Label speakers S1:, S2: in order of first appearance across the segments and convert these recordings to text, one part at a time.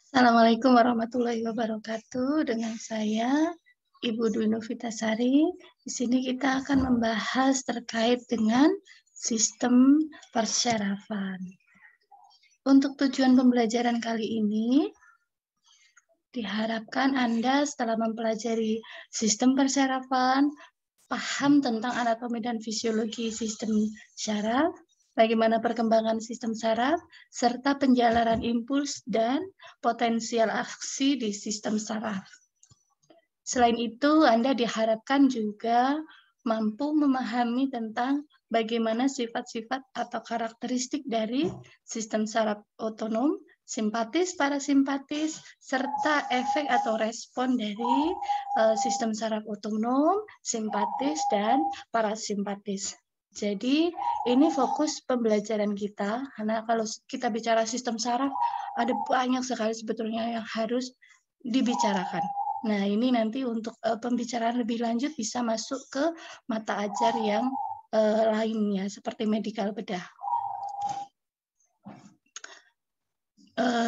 S1: Assalamualaikum warahmatullahi wabarakatuh. Dengan saya, Ibu Dwi Novitasari. Di sini kita akan membahas terkait dengan sistem persyarafan. Untuk tujuan pembelajaran kali ini, diharapkan Anda setelah mempelajari sistem persyarafan, paham tentang anatomi dan fisiologi sistem syaraf, bagaimana perkembangan sistem saraf, serta penjalanan impuls dan potensial aksi di sistem saraf. Selain itu, Anda diharapkan juga mampu memahami tentang bagaimana sifat-sifat atau karakteristik dari sistem saraf otonom, simpatis, parasimpatis, serta efek atau respon dari sistem saraf otonom, simpatis, dan parasimpatis. Jadi, ini fokus pembelajaran kita, karena kalau kita bicara sistem saraf, ada banyak sekali sebetulnya yang harus dibicarakan. Nah, ini nanti untuk pembicaraan lebih lanjut bisa masuk ke mata ajar yang lainnya, seperti medikal bedah.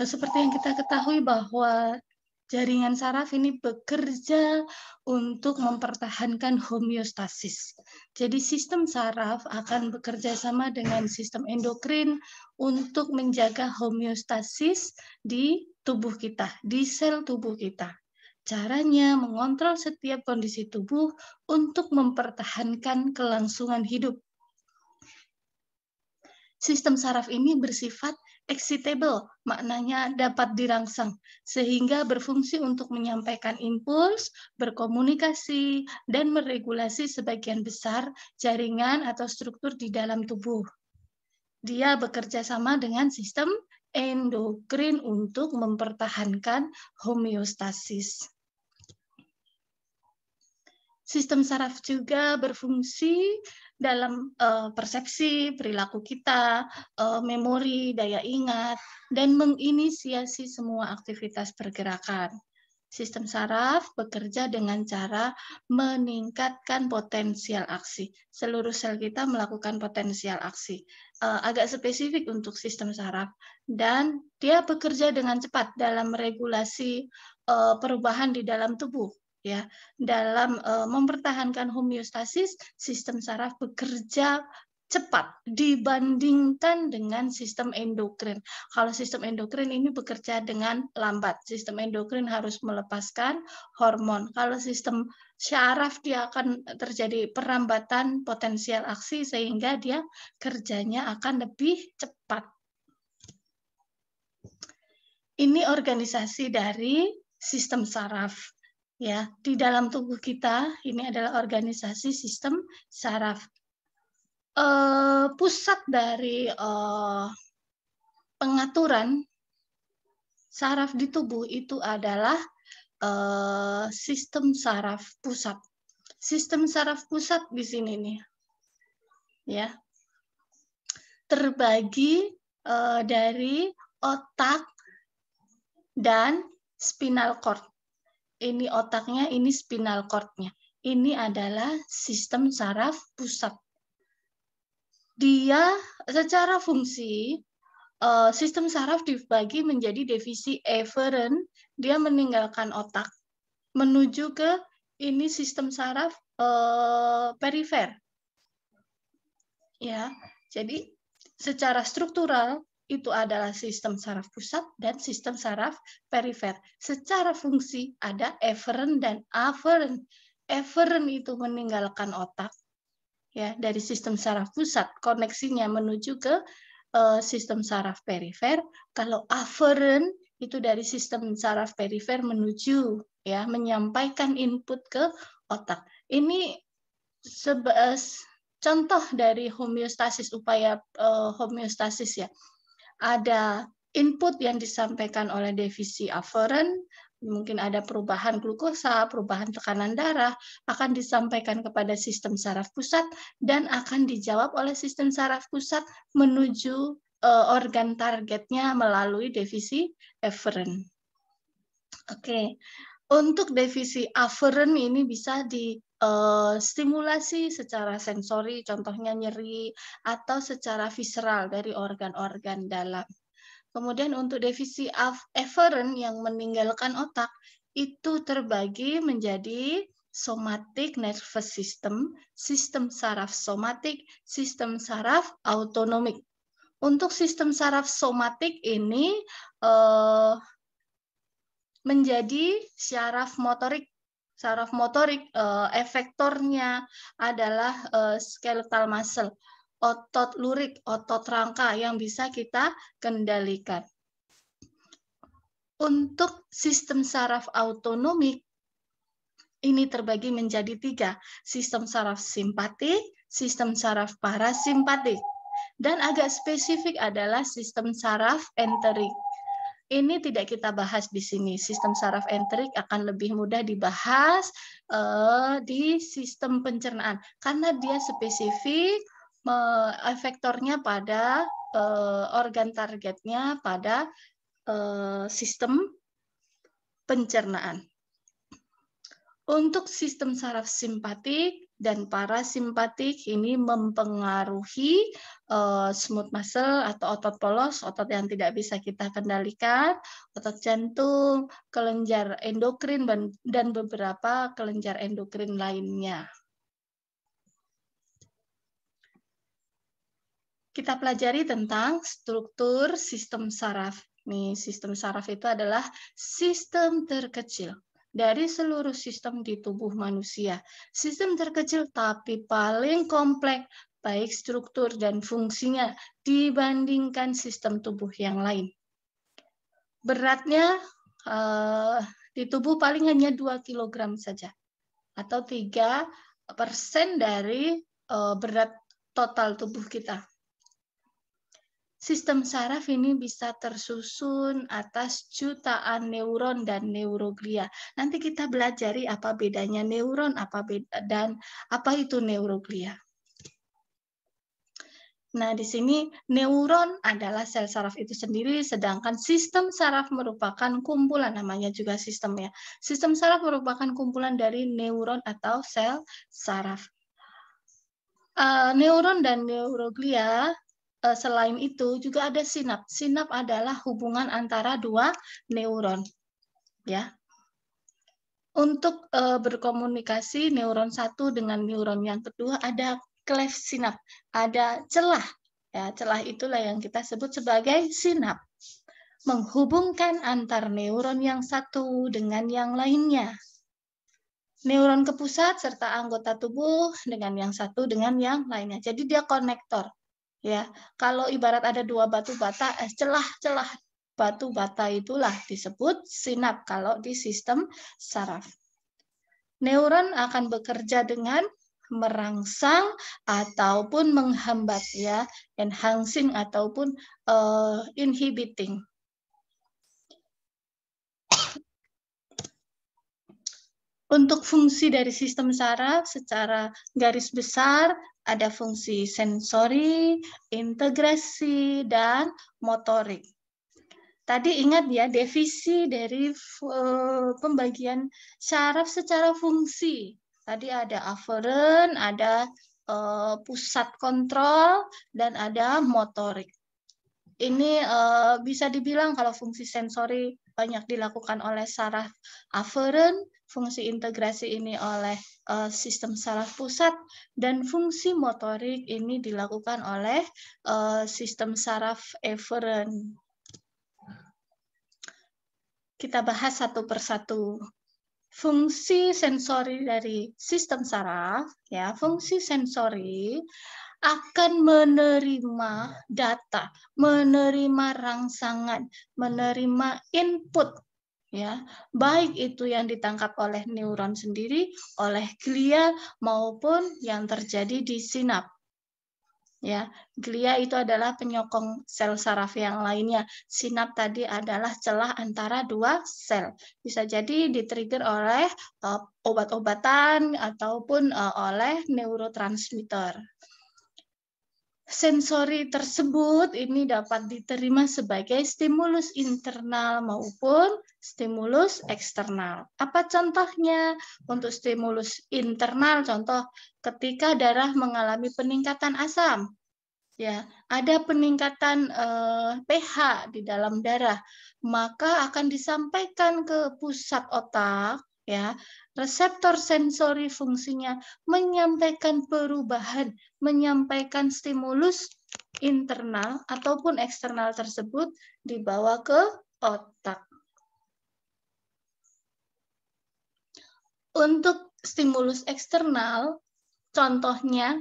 S1: Seperti yang kita ketahui bahwa jaringan saraf ini bekerja untuk mempertahankan homeostasis. Jadi sistem saraf akan bekerja sama dengan sistem endokrin untuk menjaga homeostasis di tubuh kita, di sel tubuh kita. Caranya mengontrol setiap kondisi tubuh untuk mempertahankan kelangsungan hidup. Sistem saraf ini bersifat excitable, maknanya dapat dirangsang, sehingga berfungsi untuk menyampaikan impuls, berkomunikasi, dan meregulasi sebagian besar jaringan atau struktur di dalam tubuh. Dia bekerja sama dengan sistem endokrin untuk mempertahankan homeostasis. Sistem saraf juga berfungsi dalam persepsi, perilaku kita, memori, daya ingat, dan menginisiasi semua aktivitas pergerakan. Sistem saraf bekerja dengan cara meningkatkan potensial aksi. Seluruh sel kita melakukan potensial aksi. Agak spesifik untuk sistem saraf. Dan dia bekerja dengan cepat dalam meregulasi perubahan di dalam tubuh. Ya, dalam mempertahankan homeostasis, sistem saraf bekerja cepat dibandingkan dengan sistem endokrin. Kalau sistem endokrin ini bekerja dengan lambat. Sistem endokrin harus melepaskan hormon. Kalau sistem syaraf dia akan terjadi perambatan potensial aksi sehingga dia kerjanya akan lebih cepat. Ini organisasi dari sistem saraf. Ya, di dalam tubuh kita ini adalah organisasi sistem saraf. Pusat dari pengaturan saraf di tubuh itu adalah sistem saraf pusat. Sistem saraf pusat di sini nih, ya, terbagi dari otak dan spinal cord. Ini otaknya, ini spinal cord-nya. Ini adalah sistem saraf pusat. Dia secara fungsi, sistem saraf dibagi menjadi divisi eferen, dia meninggalkan otak, menuju ke ini sistem saraf perifer. Ya, jadi secara struktural, itu adalah sistem saraf pusat dan sistem saraf perifer. Secara fungsi ada eferen dan aferen. Eferen itu meninggalkan otak, ya, dari sistem saraf pusat, koneksinya menuju ke sistem saraf perifer. Kalau aferen itu dari sistem saraf perifer menuju, ya, menyampaikan input ke otak. Ini contoh dari homeostasis, upaya homeostasis, ya. Ada input yang disampaikan oleh divisi aferen, mungkin ada perubahan glukosa, perubahan tekanan darah, akan disampaikan kepada sistem saraf pusat dan akan dijawab oleh sistem saraf pusat menuju organ targetnya melalui divisi eferen. Oke, untuk divisi aferen ini bisa stimulasi secara sensori, contohnya nyeri, atau secara visceral dari organ-organ dalam. Kemudian untuk defisi efferent yang meninggalkan otak, itu terbagi menjadi somatic nervous system, sistem saraf somatik, sistem saraf autonomik. Untuk sistem saraf somatik ini menjadi syaraf motorik. Saraf motorik efektornya adalah skeletal muscle, otot lurik, otot rangka yang bisa kita kendalikan. Untuk sistem saraf autonomik, ini terbagi menjadi 3, sistem saraf simpatik, sistem saraf parasimpatik, dan agak spesifik adalah sistem saraf enterik. Ini tidak kita bahas di sini. Sistem saraf enterik akan lebih mudah dibahas di sistem pencernaan karena dia spesifik efektornya pada organ targetnya pada sistem pencernaan. Untuk sistem saraf simpatik dan parasimpatik ini mempengaruhi smooth muscle atau otot polos, otot yang tidak bisa kita kendalikan, otot jantung, kelenjar endokrin, dan beberapa kelenjar endokrin lainnya. Kita pelajari tentang struktur sistem saraf. Nih, sistem saraf itu adalah sistem terkecil dari seluruh sistem di tubuh manusia. Sistem terkecil tapi paling kompleks, baik struktur dan fungsinya dibandingkan sistem tubuh yang lain. Beratnya di tubuh paling hanya 2 kg saja, atau 3% dari berat total tubuh kita. Sistem saraf ini bisa tersusun atas jutaan neuron dan neuroglia. Nanti kita belajari apa bedanya neuron, dan apa itu neuroglia. Nah, di sini neuron adalah sel saraf itu sendiri, sedangkan sistem saraf merupakan kumpulan, namanya juga sistem ya. Sistem saraf merupakan kumpulan dari neuron atau sel saraf. Neuron dan neuroglia, selain itu juga ada sinap. Sinap adalah hubungan antara 2 neuron. Ya. Untuk berkomunikasi neuron satu dengan neuron yang kedua ada cleft sinap, ada celah. Ya, celah itulah yang kita sebut sebagai sinap. Menghubungkan antar neuron yang satu dengan yang lainnya. Neuron ke pusat serta anggota tubuh dengan yang satu dengan yang lainnya. Jadi dia konektor. Ya, kalau ibarat ada 2 batu bata, celah-celah batu bata itulah disebut sinap kalau di sistem saraf. Neuron akan bekerja dengan merangsang ataupun menghambat ya, enhancing ataupun inhibiting. Untuk fungsi dari sistem saraf secara garis besar ada fungsi sensori, integrasi, dan motorik. Tadi ingat ya, defisi dari pembagian saraf secara fungsi. Tadi ada afferent, ada pusat kontrol, dan ada motorik. Ini bisa dibilang kalau fungsi sensori banyak dilakukan oleh saraf afferent, fungsi integrasi ini oleh sistem saraf pusat, dan fungsi motorik ini dilakukan oleh sistem saraf efferent. Kita bahas satu persatu. Fungsi sensori dari sistem saraf, ya, fungsi sensori akan menerima data, menerima rangsangan, menerima input, ya, baik itu yang ditangkap oleh neuron sendiri, oleh glia maupun yang terjadi di sinap. Ya, glia itu adalah penyokong sel saraf yang lainnya. Sinap tadi adalah celah antara 2 sel. Bisa jadi di-trigger oleh obat-obatan ataupun oleh neurotransmitter. Sensori tersebut ini dapat diterima sebagai stimulus internal maupun stimulus eksternal. Apa contohnya? Untuk stimulus internal, contoh ketika darah mengalami peningkatan asam, ya, ada peningkatan pH di dalam darah, maka akan disampaikan ke pusat otak, ya. Reseptor sensori fungsinya menyampaikan perubahan, menyampaikan stimulus internal ataupun eksternal tersebut dibawa ke otak. Untuk stimulus eksternal, contohnya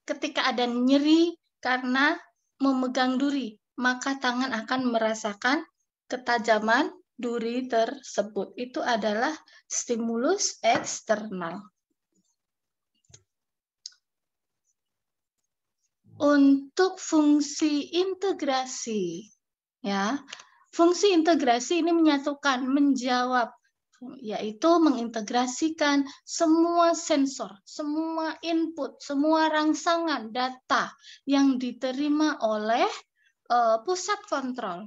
S1: ketika ada nyeri karena memegang duri, maka tangan akan merasakan ketajaman duri tersebut. Itu adalah stimulus eksternal. Untuk fungsi integrasi, ya, fungsi integrasi ini menyatukan, menjawab, yaitu mengintegrasikan semua sensor, semua input, semua rangsangan data yang diterima oleh pusat kontrol.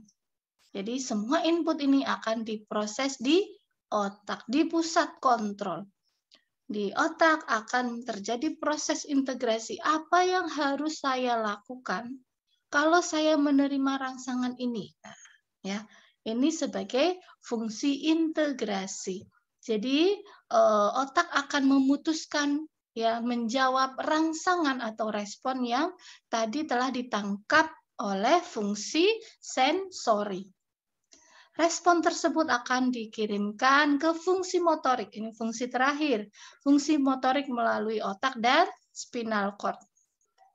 S1: Jadi semua input ini akan diproses di otak, di pusat kontrol. Di otak akan terjadi proses integrasi. Apa yang harus saya lakukan kalau saya menerima rangsangan ini? Ya, ini sebagai fungsi integrasi. Jadi otak akan memutuskan, ya, menjawab rangsangan atau respon yang tadi telah ditangkap oleh fungsi sensori. Respon tersebut akan dikirimkan ke fungsi motorik. Ini fungsi terakhir. Fungsi motorik melalui otak dan spinal cord.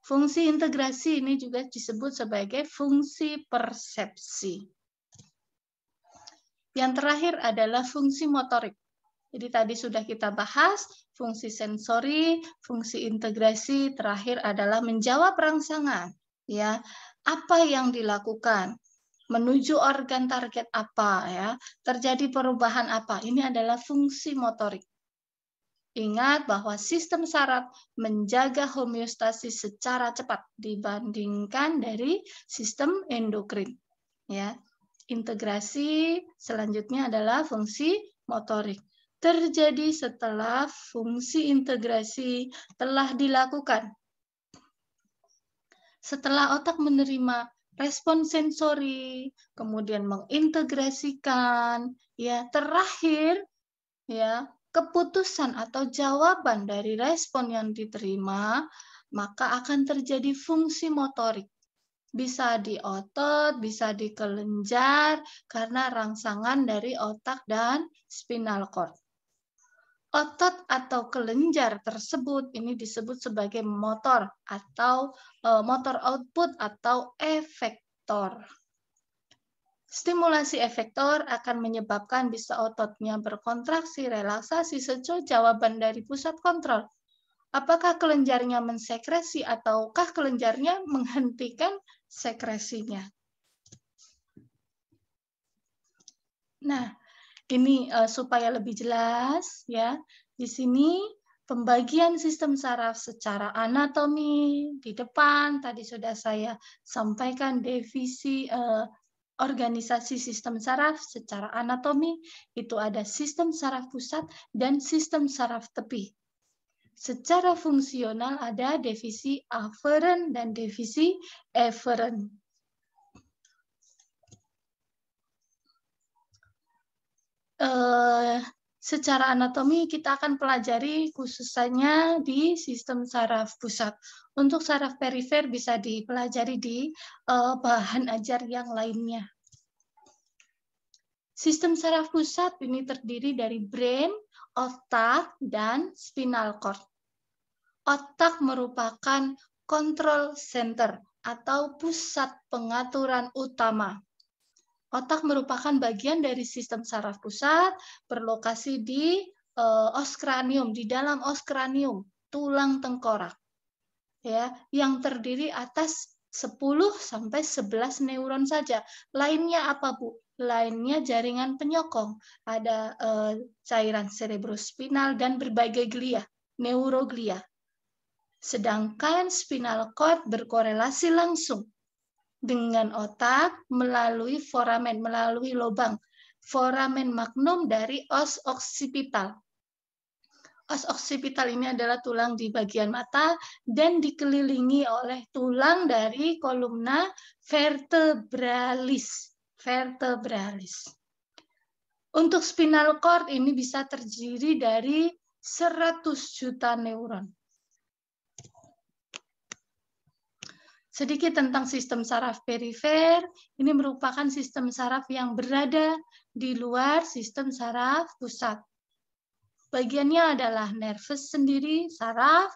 S1: Fungsi integrasi ini juga disebut sebagai fungsi persepsi. Yang terakhir adalah fungsi motorik. Jadi tadi sudah kita bahas fungsi sensori, fungsi integrasi, terakhir adalah menjawab rangsangan. Ya, apa yang dilakukan? Menuju organ target apa, ya, terjadi perubahan apa, ini adalah fungsi motorik. Ingat bahwa sistem saraf menjaga homeostasis secara cepat dibandingkan dari sistem endokrin, ya. Integrasi selanjutnya adalah fungsi motorik, terjadi setelah fungsi integrasi telah dilakukan. Setelah otak menerima respon sensori, kemudian mengintegrasikan, ya, terakhir, ya, keputusan atau jawaban dari respon yang diterima, maka akan terjadi fungsi motorik. Bisa di otot, bisa di kelenjar, karena rangsangan dari otak dan spinal cord. Otot atau kelenjar tersebut ini disebut sebagai motor atau motor output atau efektor. Stimulasi efektor akan menyebabkan bisa ototnya berkontraksi, relaksasi sesuai jawaban dari pusat kontrol. Apakah kelenjarnya mensekresi ataukah kelenjarnya menghentikan sekresinya? Nah, ini supaya lebih jelas, ya. Di sini pembagian sistem saraf secara anatomi di depan tadi sudah saya sampaikan divisi organisasi sistem saraf secara anatomi, itu ada sistem saraf pusat dan sistem saraf tepi. Secara fungsional ada divisi aferen dan divisi eferen. Secara anatomi kita akan pelajari khususnya di sistem saraf pusat. Untuk saraf perifer bisa dipelajari di bahan ajar yang lainnya. Sistem saraf pusat ini terdiri dari brain, otak, dan spinal cord. Otak merupakan control center atau pusat pengaturan utama. Otak merupakan bagian dari sistem saraf pusat, berlokasi di oskranium, di dalam oskranium, tulang tengkorak. Ya, yang terdiri atas 10 sampai 11 neuron saja. Lainnya apa, Bu? Lainnya jaringan penyokong. Ada cairan cerebrospinal dan berbagai glia, neuroglia. Sedangkan spinal cord berkorelasi langsung dengan otak melalui foramen, melalui lubang foramen magnum dari os occipital. Os occipital ini adalah tulang di bagian mata dan dikelilingi oleh tulang dari kolumna vertebralis. Untuk spinal cord ini bisa terdiri dari 100 juta neuron. Sedikit tentang sistem saraf perifer, ini merupakan sistem saraf yang berada di luar sistem saraf pusat. Bagiannya adalah nervus sendiri, saraf,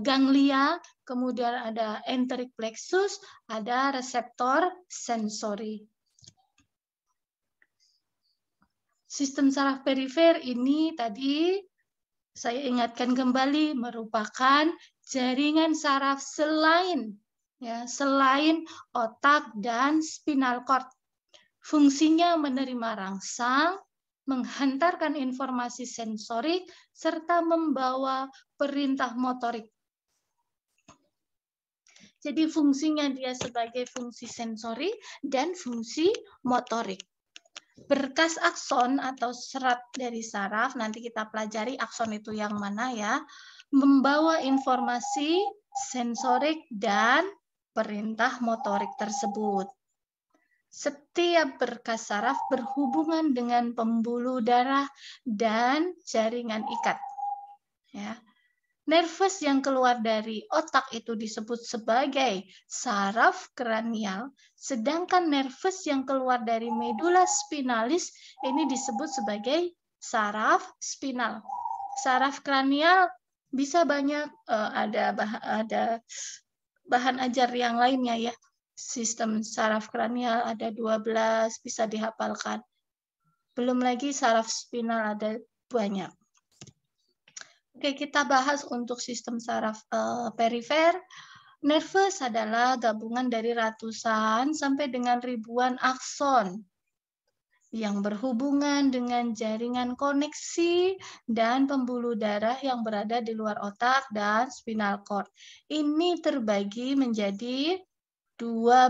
S1: ganglia, kemudian ada enteric plexus, ada reseptor sensori. Sistem saraf perifer ini tadi saya ingatkan kembali merupakan jaringan saraf selain otak dan spinal cord. Fungsinya menerima rangsang, menghantarkan informasi sensorik, serta membawa perintah motorik. Jadi fungsinya dia sebagai fungsi sensori dan fungsi motorik. Berkas akson atau serat dari saraf, nanti kita pelajari akson itu yang mana ya, membawa informasi sensorik dan perintah motorik tersebut. Setiap berkas saraf berhubungan dengan pembuluh darah dan jaringan ikat. Ya. Nervus yang keluar dari otak itu disebut sebagai saraf kranial, sedangkan nervus yang keluar dari medula spinalis ini disebut sebagai saraf spinal. Saraf kranial bisa banyak, ada bahan ajar yang lainnya ya. Sistem saraf kranial ada 12, bisa dihafalkan. Belum lagi saraf spinal ada banyak. Oke, kita bahas untuk sistem saraf perifer. Nervus adalah gabungan dari ratusan sampai dengan ribuan akson yang berhubungan dengan jaringan koneksi dan pembuluh darah yang berada di luar otak dan spinal cord. Ini terbagi menjadi 12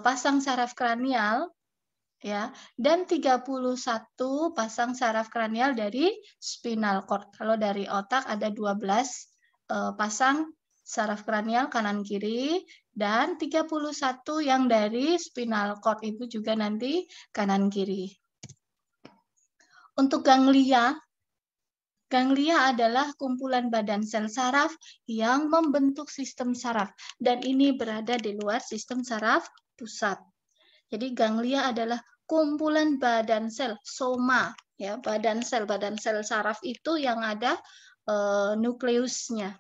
S1: pasang saraf kranial ya, dan 31 pasang saraf kranial dari spinal cord. Kalau dari otak ada 12 pasang saraf kranial kanan kiri dan 31 yang dari spinal cord itu juga nanti kanan kiri. Untuk ganglia adalah kumpulan badan sel saraf yang membentuk sistem saraf dan ini berada di luar sistem saraf pusat. Jadi ganglia adalah kumpulan badan sel, soma, ya, badan sel saraf itu yang ada nukleusnya.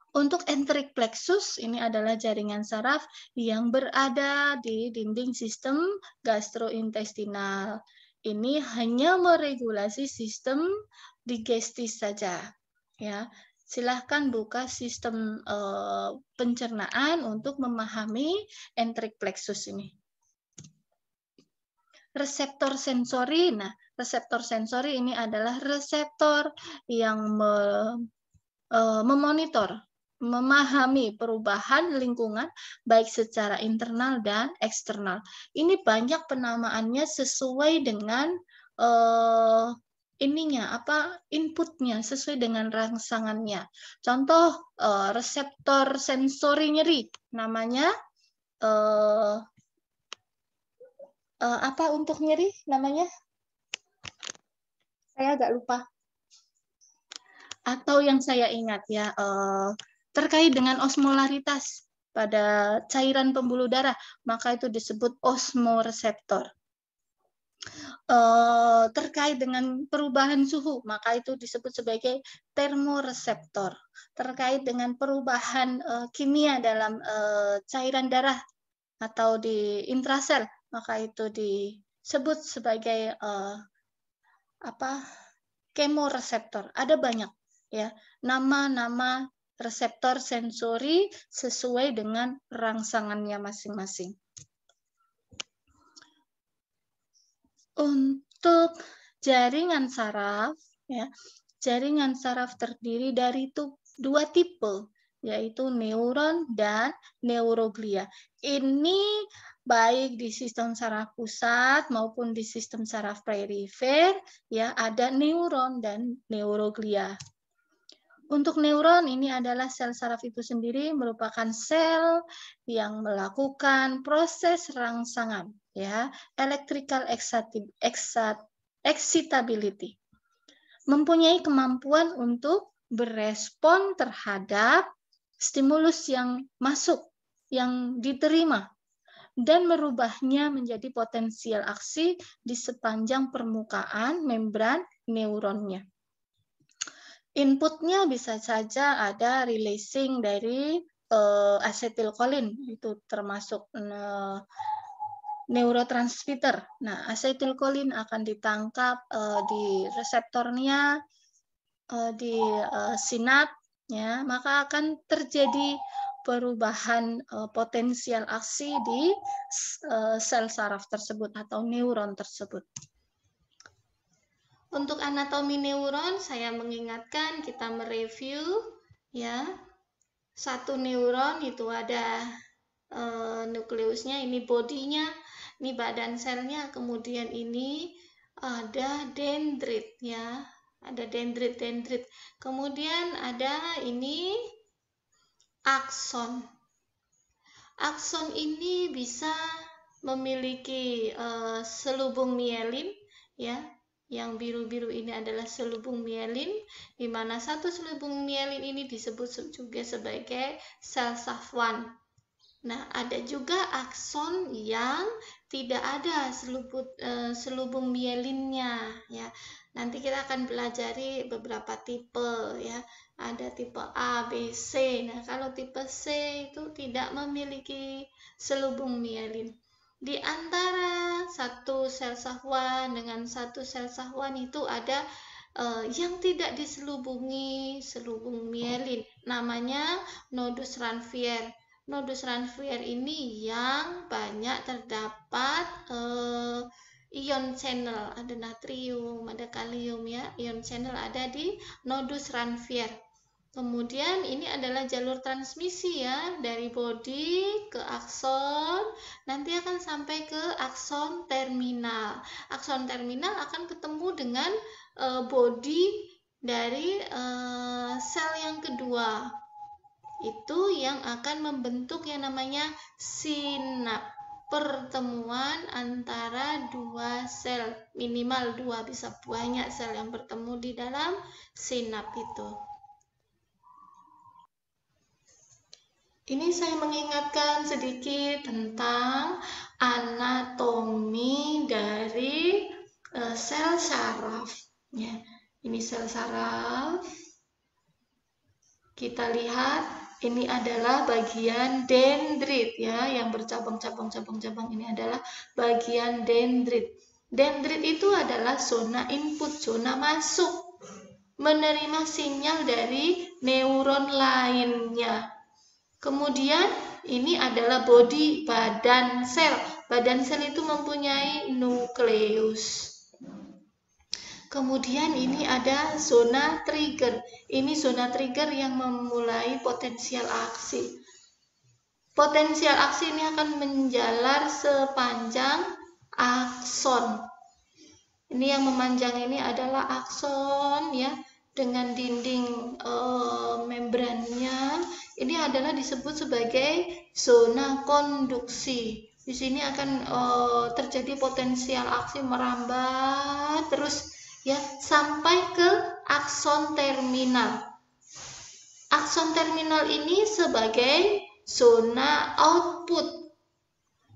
S1: Untuk enteric plexus, ini adalah jaringan saraf yang berada di dinding sistem gastrointestinal. Ini hanya meregulasi sistem digestif saja. Ya, silahkan buka sistem pencernaan untuk memahami enteric plexus ini. Reseptor sensori, nah reseptor sensori ini adalah reseptor yang memonitor, memahami perubahan lingkungan baik secara internal dan eksternal. Ini banyak penamaannya sesuai dengan inputnya sesuai dengan rangsangannya. Contoh reseptor sensori nyeri, namanya apa untuk nyeri namanya? Saya agak lupa. Atau yang saya ingat ya, terkait dengan osmolaritas pada cairan pembuluh darah, maka itu disebut osmoreseptor. Terkait dengan perubahan suhu, maka itu disebut sebagai termoreseptor. Terkait dengan perubahan kimia dalam cairan darah atau di intrasel, maka itu disebut sebagai kemoreseptor. Ada banyak ya nama-nama reseptor sensori sesuai dengan rangsangannya masing-masing. Untuk jaringan saraf ya, Jaringan saraf terdiri dari dua tipe, yaitu neuron dan neuroglia. Ini baik di sistem saraf pusat maupun di sistem saraf perifer, ya, ada neuron dan neuroglia. Untuk neuron ini adalah sel saraf itu sendiri merupakan sel yang melakukan proses rangsangan, ya, electrical excitability. Mempunyai kemampuan untuk berespon terhadap stimulus yang masuk, yang diterima, dan merubahnya menjadi potensial aksi di sepanjang permukaan membran neuronnya. Inputnya bisa saja ada releasing dari asetilkolin, itu termasuk neurotransmitter. Nah, asetilkolin akan ditangkap di reseptornya, di sinap, ya, maka akan terjadi perubahan potensial aksi di sel saraf tersebut atau neuron tersebut. Untuk anatomi neuron, saya mengingatkan kita mereview, ya. Satu neuron itu ada nukleusnya, ini bodinya, ini badan selnya, kemudian ini ada dendrit, ya. Ada dendrit. Kemudian ada ini akson. Akson ini bisa memiliki selubung mielin, ya. Yang biru-biru ini adalah selubung mielin, di mana satu selubung mielin ini disebut juga sebagai sel safwan. Nah, ada juga akson yang tidak ada selubung mielinnya, ya. Nanti kita akan pelajari beberapa tipe, ya. Ada tipe A, B, C. Nah, kalau tipe C itu tidak memiliki selubung mielin. Di antara satu sel safwan dengan satu sel safwan itu ada yang tidak diselubungi selubung mielin, namanya nodus Ranvier. Nodus Ranvier ini yang banyak terdapat ion channel, ada natrium, ada kalium, ya. Ion channel ada di nodus Ranvier. Kemudian ini adalah jalur transmisi, ya, dari bodi ke akson, nanti akan sampai ke akson terminal. Akson terminal akan ketemu dengan bodi dari sel yang kedua. Itu yang akan membentuk yang namanya sinap. Pertemuan antara dua sel, minimal dua, bisa banyak sel yang bertemu di dalam sinap itu. Ini saya mengingatkan sedikit tentang anatomi dari sel saraf. Ya, ini sel saraf. Kita lihat ini adalah bagian dendrit, ya, yang bercabang-cabang ini adalah bagian dendrit. Dendrit itu adalah zona input, zona masuk, menerima sinyal dari neuron lainnya. Kemudian ini adalah bodi, badan sel. Badan sel itu mempunyai nukleus. Kemudian ini ada zona trigger. Ini zona trigger yang memulai potensial aksi. Potensial aksi ini akan menjalar sepanjang akson. Ini yang memanjang ini adalah akson, ya, dengan dinding membrannya. Ini adalah disebut sebagai zona konduksi. Di sini akan terjadi potensial aksi merambat terus, ya, sampai ke akson terminal. Akson terminal ini sebagai zona output.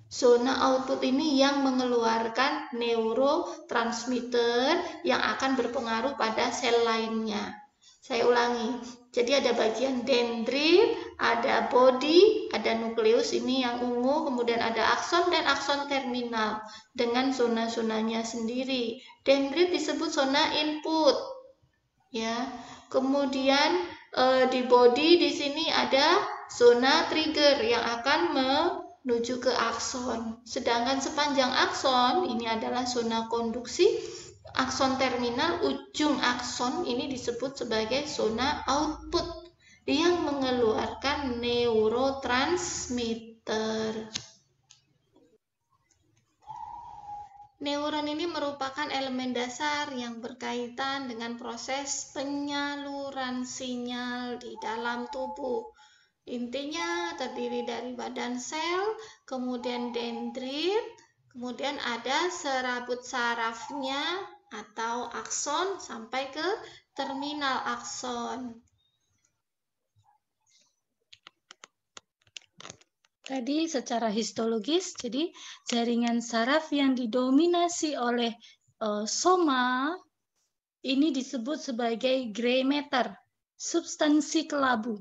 S1: Zona output ini yang mengeluarkan neurotransmitter yang akan berpengaruh pada sel lainnya. Saya ulangi. Jadi ada bagian dendrit, ada body, ada nukleus, ini yang ungu, kemudian ada akson dan akson terminal dengan zona-zonanya sendiri. Dendrit disebut zona input, ya. Kemudian di body di sini ada zona trigger yang akan menuju ke akson. Sedangkan sepanjang akson ini adalah zona konduksi.
S2: akson terminal, ujung akson ini disebut sebagai zona output yang mengeluarkan neurotransmitter. Neuron ini merupakan elemen dasar yang berkaitan dengan proses penyaluran sinyal di dalam tubuh. Intinya terdiri dari badan sel, kemudian dendrit, kemudian ada serabut sarafnya atau akson sampai ke terminal akson.
S1: Tadi secara histologis, jadi jaringan saraf yang didominasi oleh soma ini disebut sebagai gray matter, substansi kelabu.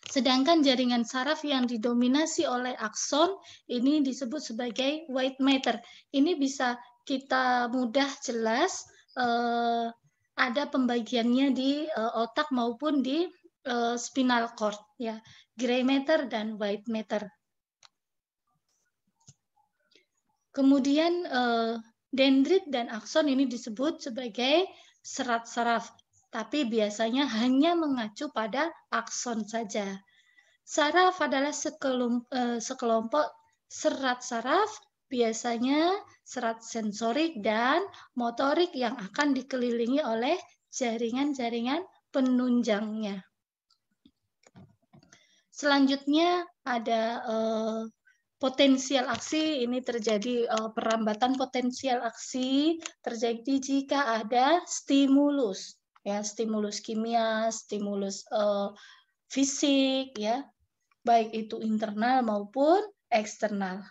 S1: Sedangkan jaringan saraf yang didominasi oleh akson ini disebut sebagai white matter. Ini bisa kita mudah jelas ada pembagiannya di otak maupun di spinal cord, ya, gray matter dan white matter. Kemudian dendrit dan akson ini disebut sebagai serat saraf, tapi biasanya hanya mengacu pada akson saja. Saraf adalah sekelompok serat saraf, biasanya serat sensorik dan motorik yang akan dikelilingi oleh jaringan-jaringan penunjangnya. Selanjutnya ada potensial aksi. Ini terjadi perambatan potensial aksi terjadi jika ada stimulus, ya, stimulus kimia, stimulus fisik, ya, baik itu internal maupun eksternal.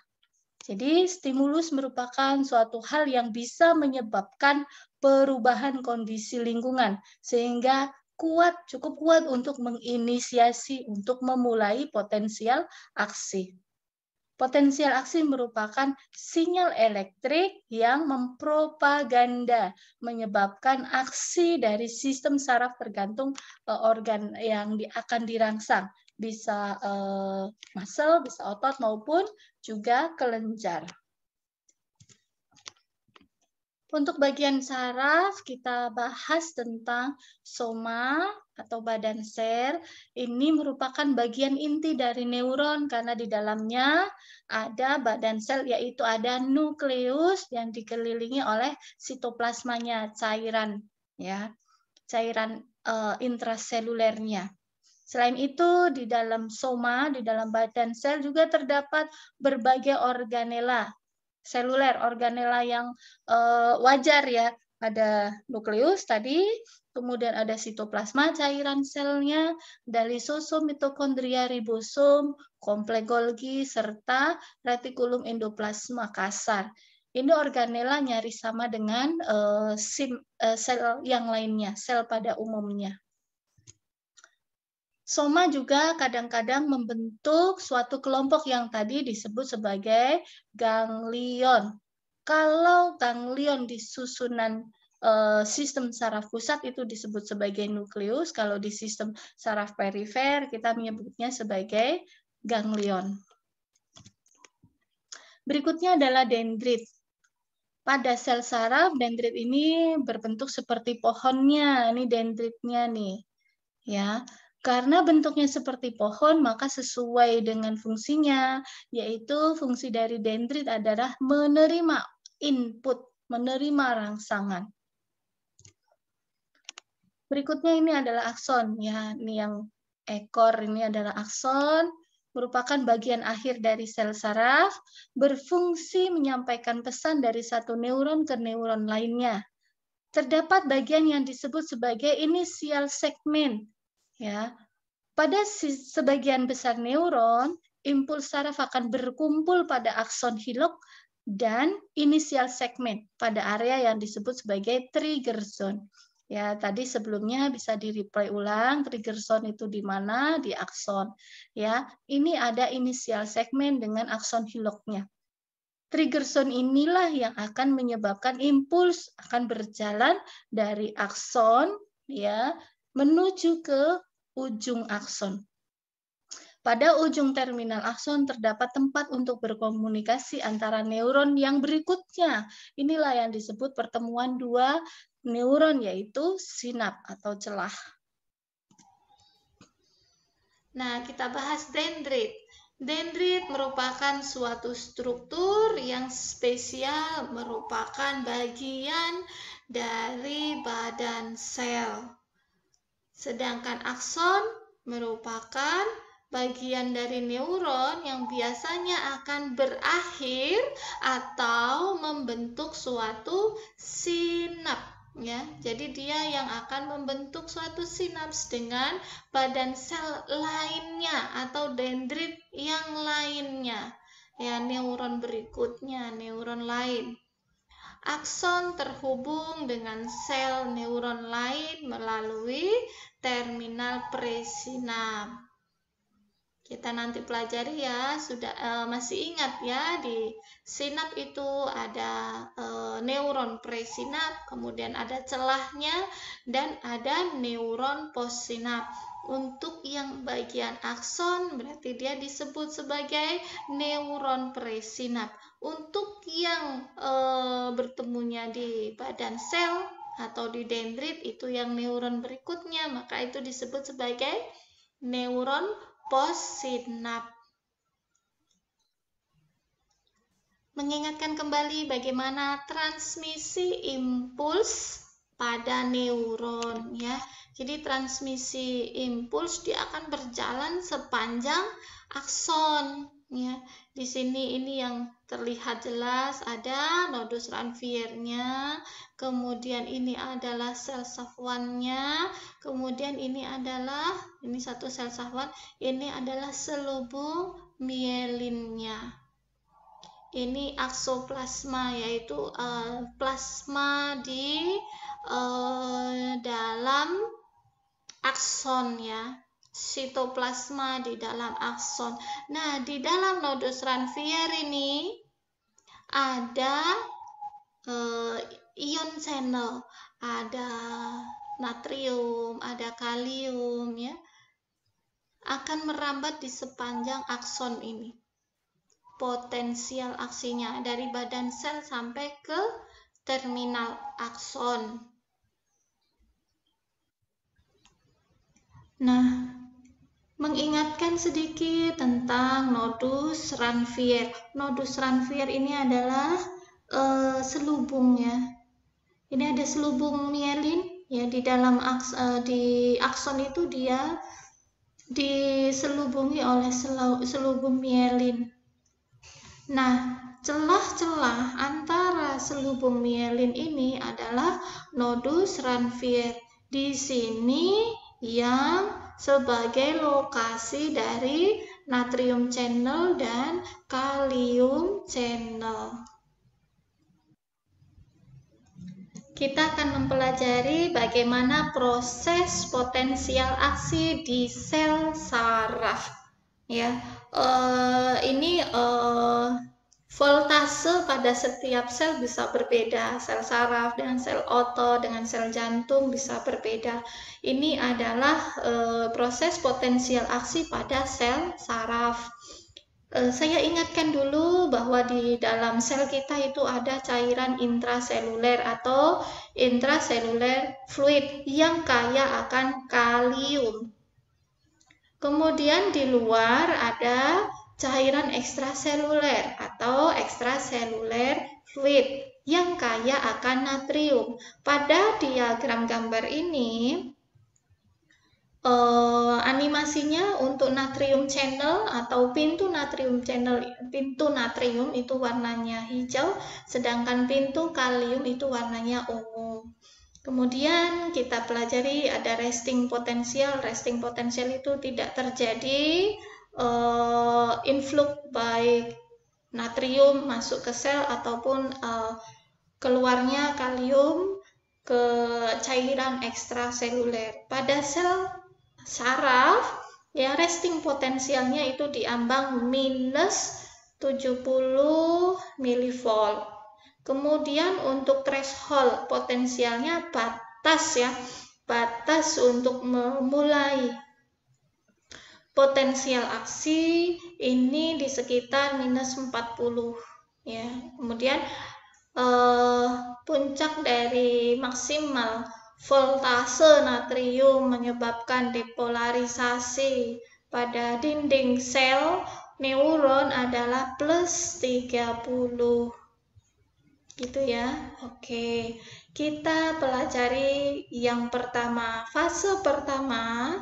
S1: Jadi stimulus merupakan suatu hal yang bisa menyebabkan perubahan kondisi lingkungan sehingga cukup kuat untuk menginisiasi, untuk memulai potensial aksi. Potensial aksi merupakan sinyal elektrik yang mempropaganda, menyebabkan aksi dari sistem saraf tergantung organ yang akan dirangsang. Bisa muscle, bisa otot, maupun juga kelenjar. Untuk bagian saraf, kita bahas tentang soma atau badan sel. Ini merupakan bagian inti dari neuron karena di dalamnya ada badan sel, yaitu ada nukleus yang dikelilingi oleh sitoplasmanya, cairan, ya, cairan intraselulernya. Selain itu, di dalam soma, di dalam badan sel juga terdapat berbagai organela seluler, organela yang wajar, ya. Ada nukleus tadi, kemudian ada sitoplasma, cairan selnya, ada lisosom, mitokondria, ribosom, kompleks Golgi, serta retikulum endoplasma kasar. Ini organela nyaris sama dengan sel yang lainnya, sel pada umumnya. Soma juga kadang-kadang membentuk suatu kelompok yang tadi disebut sebagai ganglion. Kalau ganglion di susunan sistem saraf pusat itu disebut sebagai nukleus, kalau di sistem saraf perifer kita menyebutnya sebagai ganglion. Berikutnya adalah dendrit. Pada sel saraf, dendrit ini berbentuk seperti pohonnya. Ini dendritnya nih, ya. Karena bentuknya seperti pohon, maka sesuai dengan fungsinya, yaitu fungsi dari dendrit adalah menerima input, menerima rangsangan. Berikutnya ini adalah akson, ya. Ini yang ekor ini adalah akson, merupakan bagian akhir dari sel saraf, berfungsi menyampaikan pesan dari satu neuron ke neuron lainnya. Terdapat bagian yang disebut sebagai inisial segmen, ya. Pada sebagian besar neuron, impuls saraf akan berkumpul pada akson hilok dan inisial segmen pada area yang disebut sebagai trigger zone. Ya, tadi sebelumnya bisa di-replay ulang, trigger zone itu di mana? Di akson. Ya, ini ada inisial segmen dengan akson hiloknya. Trigger zone inilah yang akan menyebabkan impuls akan berjalan dari akson, ya, menuju ke ujung akson. Pada ujung terminal akson terdapat tempat untuk berkomunikasi antara neuron yang berikutnya. Inilah yang disebut pertemuan dua neuron, yaitu sinap atau celah.
S2: Nah, kita bahas dendrit. Dendrit merupakan suatu struktur yang spesial, merupakan bagian dari badan sel. Sedangkan akson merupakan bagian dari neuron yang biasanya akan berakhir atau membentuk suatu sinap. Ya, jadi dia yang akan membentuk suatu sinaps dengan badan sel lainnya atau dendrit yang lainnya. Ya, neuron berikutnya, neuron lain. Akson terhubung dengan sel neuron lain melalui terminal presinap. Kita nanti pelajari ya, sudah masih ingat ya, di sinap itu ada neuron presinap, kemudian ada celahnya, dan ada neuron postsinap. Untuk yang bagian akson berarti dia disebut sebagai neuron presinap. Untuk yang bertemunya di badan sel atau di dendrit itu yang neuron berikutnya, maka itu disebut sebagai neuron postsinap. Mengingatkan kembali bagaimana transmisi impuls pada neuron ya. Jadi transmisi impuls dia akan berjalan sepanjang akson ya. Di sini ini yang terlihat jelas ada nodus Ranviernya, kemudian ini adalah sel safwannya, kemudian ini satu sel safwan, ini adalah selubung mielinnya. Ini aksoplasma, yaitu plasma di dalam akson ya, sitoplasma di dalam akson. Nah, di dalam nodus Ranvier ini ada ion channel, ada natrium, ada kalium ya, akan merambat di sepanjang akson ini. Potensial aksinya dari badan sel sampai ke terminal akson. Nah, mengingatkan sedikit tentang nodus Ranvier. Nodus Ranvier ini adalah selubung ya. Ini ada selubung mielin ya, di dalam di akson itu dia diselubungi oleh selubung mielin. Nah, celah-celah antara selubung mielin ini adalah nodus Ranvier. Di sini yang sebagai lokasi dari natrium channel dan kalium channel. Kita akan mempelajari bagaimana proses potensial aksi di sel saraf. Ya, ini voltase pada setiap sel bisa berbeda. Sel saraf dengan sel otot dengan sel jantung bisa berbeda. Ini adalah proses potensial aksi pada sel saraf. Saya ingatkan dulu bahwa di dalam sel kita itu ada cairan intraseluler atau intraseluler fluid yang kaya akan kalium. Kemudian di luar ada cairan ekstraseluler atau ekstraseluler fluid yang kaya akan natrium. Pada diagram gambar ini, animasinya untuk natrium channel atau pintu natrium itu warnanya hijau, sedangkan pintu kalium itu warnanya ungu. Kemudian kita pelajari ada resting potensial. Resting potensial itu tidak terjadi influx baik natrium masuk ke sel ataupun keluarnya kalium ke cairan ekstraseluler. Pada sel saraf ya, resting potensialnya itu di ambang minus 70 milivolt. Kemudian untuk threshold potensialnya batas untuk memulai potensial aksi ini di sekitar minus 40 ya. Kemudian puncak dari maksimal voltase natrium menyebabkan depolarisasi pada dinding sel neuron adalah plus 30. Gitu ya. Oke, kita pelajari yang pertama. Fase pertama,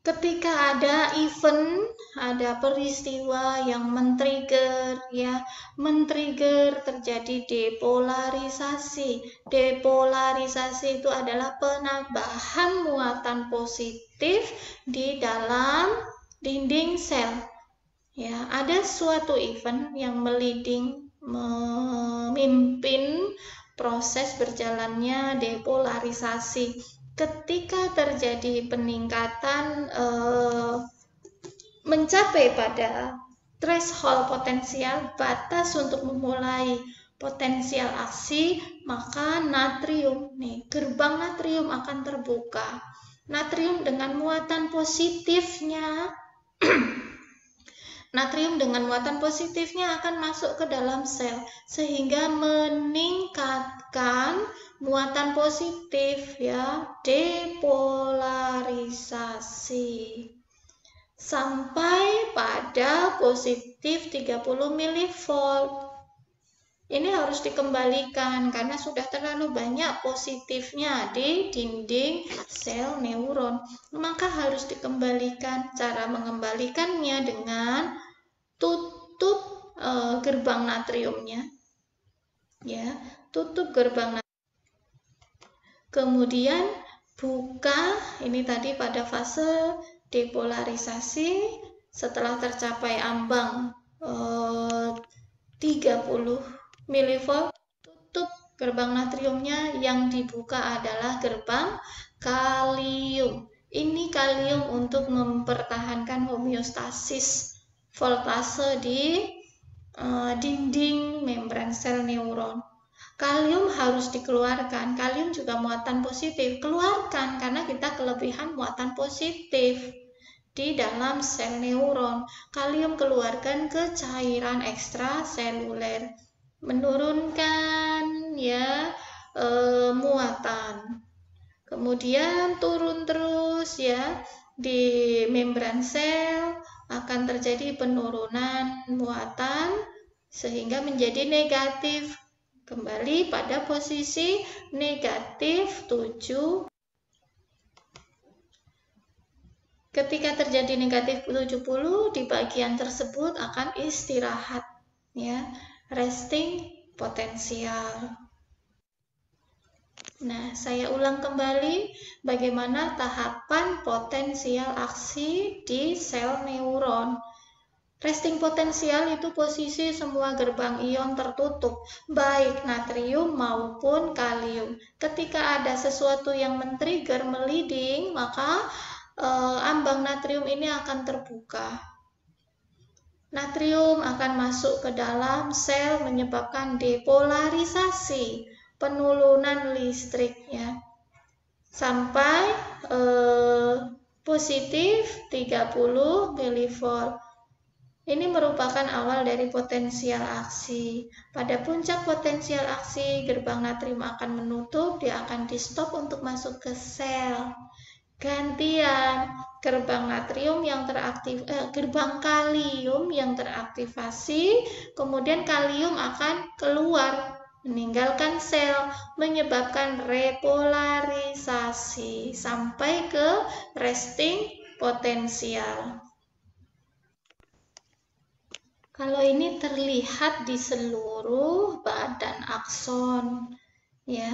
S2: ketika ada event, ada peristiwa yang men-trigger ya, men-trigger terjadi depolarisasi. Depolarisasi itu adalah penambahan muatan positif di dalam dinding sel. Ya, ada suatu event yang memimpin proses berjalannya depolarisasi. Ketika terjadi peningkatan mencapai pada threshold potensial, batas untuk memulai potensial aksi, maka natrium, gerbang natrium akan terbuka. Natrium dengan muatan positifnya natrium dengan muatan positifnya akan masuk ke dalam sel sehingga meningkatkan muatan positif ya, depolarisasi sampai pada positif 30 mV. Ini harus dikembalikan karena sudah terlalu banyak positifnya di dinding sel neuron. Maka harus dikembalikan. Cara mengembalikannya dengan tutup gerbang natriumnya. Ya, tutup gerbang natrium. Kemudian buka, ini tadi pada fase depolarisasi setelah tercapai ambang 30 mV, tutup gerbang natriumnya. Yang dibuka adalah gerbang kalium. Ini kalium untuk mempertahankan homeostasis voltase di dinding membran sel neuron. Kalium harus dikeluarkan. Kalium juga muatan positif. Keluarkan karena kita kelebihan muatan positif di dalam sel neuron. Kalium keluarkan ke cairan ekstraseluler, menurunkan ya muatan. Kemudian turun terus ya di membran sel, akan terjadi penurunan muatan sehingga menjadi negatif. Kembali pada posisi negatif 7. Ketika terjadi negatif 70, di bagian tersebut akan istirahat ya, resting potensial. Nah, saya ulang kembali bagaimana tahapan potensial aksi di sel neuron. Resting potensial itu posisi semua gerbang ion tertutup, baik natrium maupun kalium. Ketika ada sesuatu yang men-trigger meliding, maka ambang natrium ini akan terbuka. Natrium akan masuk ke dalam sel menyebabkan depolarisasi, penurunan listrik ya, sampai positif 30 mV. Ini merupakan awal dari potensial aksi. Pada puncak potensial aksi, gerbang natrium akan menutup, dia akan di-stop untuk masuk ke sel. Gantian, gerbang natrium yang gerbang kalium yang teraktivasi, kemudian kalium akan keluar, meninggalkan sel, menyebabkan repolarisasi sampai ke resting potensial. Kalau ini terlihat di seluruh badan akson, ya.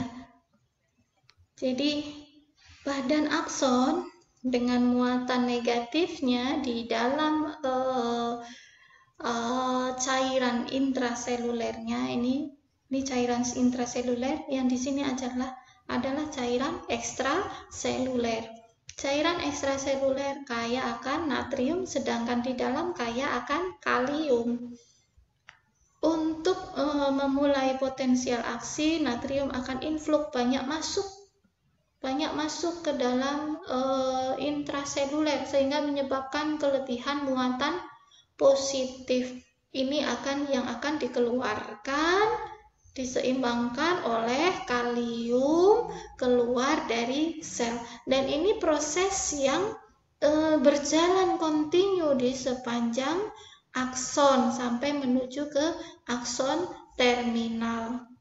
S2: Jadi badan akson dengan muatan negatifnya di dalam cairan intraselulernya ini cairan intraseluler, yang di sini adalah cairan ekstraseluler. Cairan ekstraseluler kaya akan natrium, sedangkan di dalam kaya akan kalium. Untuk memulai potensial aksi, natrium akan influx banyak masuk banyak masuk ke dalam intraseluler sehingga menyebabkan kelebihan muatan positif. Ini yang akan dikeluarkan, diseimbangkan oleh kalium keluar dari sel. Dan ini proses yang berjalan kontinu di sepanjang akson sampai menuju ke akson terminal.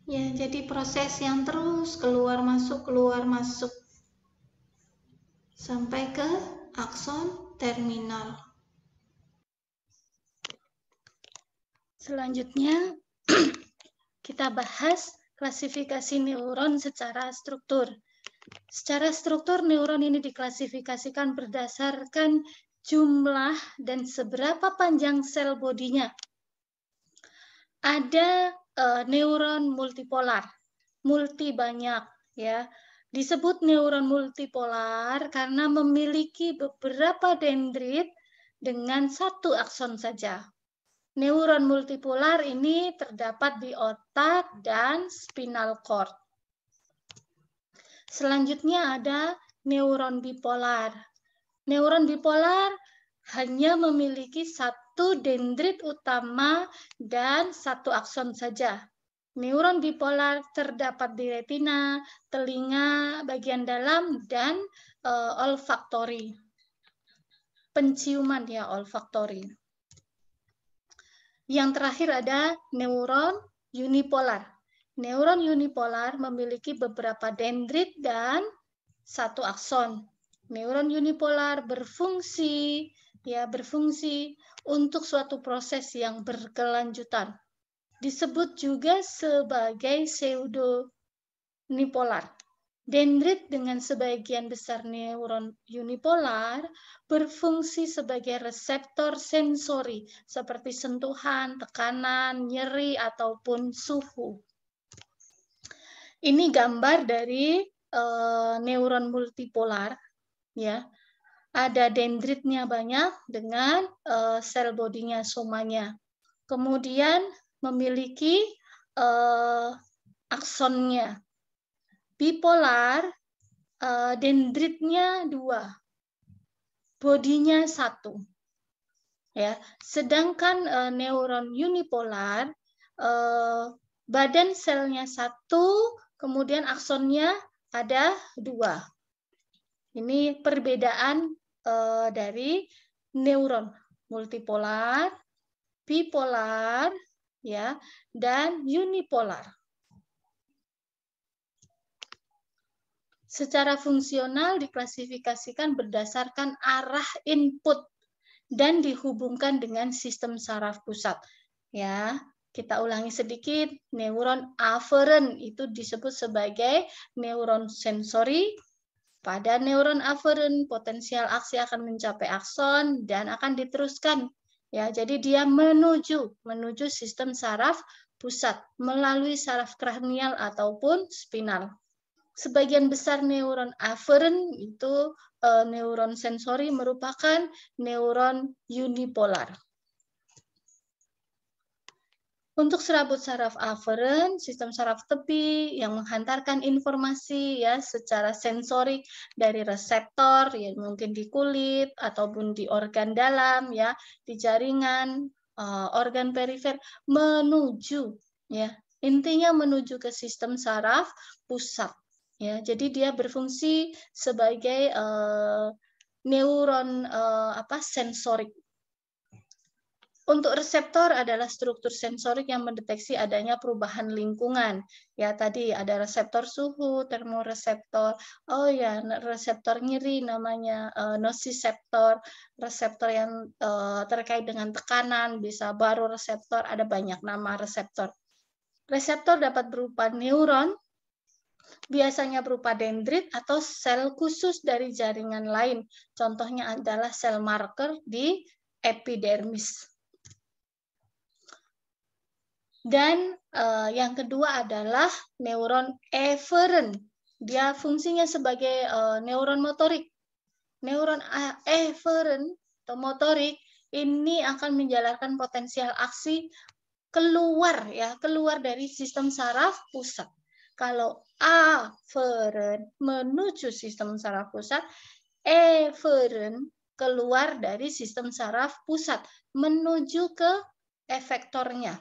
S2: Ya, jadi proses yang terus keluar masuk sampai ke akson terminal.
S1: Selanjutnya kita bahas klasifikasi neuron secara struktur. Secara struktur, neuron ini diklasifikasikan berdasarkan jumlah dan seberapa panjang sel bodinya. Ada neuron multipolar, multi banyak, ya. Disebut neuron multipolar karena memiliki beberapa dendrit dengan satu akson saja. Neuron multipolar ini terdapat di otak dan spinal cord. Selanjutnya ada neuron bipolar. Neuron bipolar hanya memiliki satu dendrit utama dan satu akson saja. Neuron bipolar terdapat di retina, telinga, bagian dalam, dan olfaktori. Penciuman ya, olfaktori. Yang terakhir ada neuron unipolar. Neuron unipolar memiliki beberapa dendrit dan satu akson. Neuron unipolar berfungsi untuk suatu proses yang berkelanjutan. Disebut juga sebagai pseudonipolar. Dendrit dengan sebagian besar neuron unipolar berfungsi sebagai reseptor sensori seperti sentuhan, tekanan, nyeri, ataupun suhu. Ini gambar dari neuron multipolar, ya. Ada dendritnya banyak dengan sel bodinya, somanya. Kemudian memiliki aksonnya. Bipolar, dendritnya 2, bodinya 1. Ya, sedangkan neuron unipolar, badan selnya 1, kemudian aksonnya ada 2. Ini perbedaan dari neuron multipolar, bipolar, ya, dan unipolar. Secara fungsional diklasifikasikan berdasarkan arah input dan dihubungkan dengan sistem saraf pusat. Ya, kita ulangi sedikit. Neuron aferen itu disebut sebagai neuron sensori. Pada neuron aferen, potensial aksi akan mencapai akson dan akan diteruskan. Ya, jadi dia menuju sistem saraf pusat melalui saraf kranial ataupun spinal. Sebagian besar neuron aferen itu neuron sensori merupakan neuron unipolar. Untuk serabut saraf aferen, sistem saraf tepi yang menghantarkan informasi ya secara sensorik dari reseptor ya mungkin di kulit ataupun di organ dalam ya, di jaringan, organ perifer menuju ya. Intinya menuju ke sistem saraf pusat. Ya, jadi dia berfungsi sebagai neuron sensorik. Untuk reseptor adalah struktur sensorik yang mendeteksi adanya perubahan lingkungan. Ya, tadi ada reseptor suhu, termoreseptor. Oh ya, reseptor nyeri namanya nociceptor. Reseptor yang terkait dengan tekanan, bisa baroreseptor, ada banyak nama reseptor. Reseptor dapat berupa neuron, biasanya berupa dendrit atau sel khusus dari jaringan lain. Contohnya adalah sel marker di epidermis. Dan yang kedua adalah neuron eferen. Dia fungsinya sebagai neuron motorik. Neuron eferen atau motorik ini akan menjalankan potensial aksi keluar ya, keluar dari sistem saraf pusat. Kalau aferen menuju sistem saraf pusat, eferen keluar dari sistem saraf pusat menuju ke efektornya.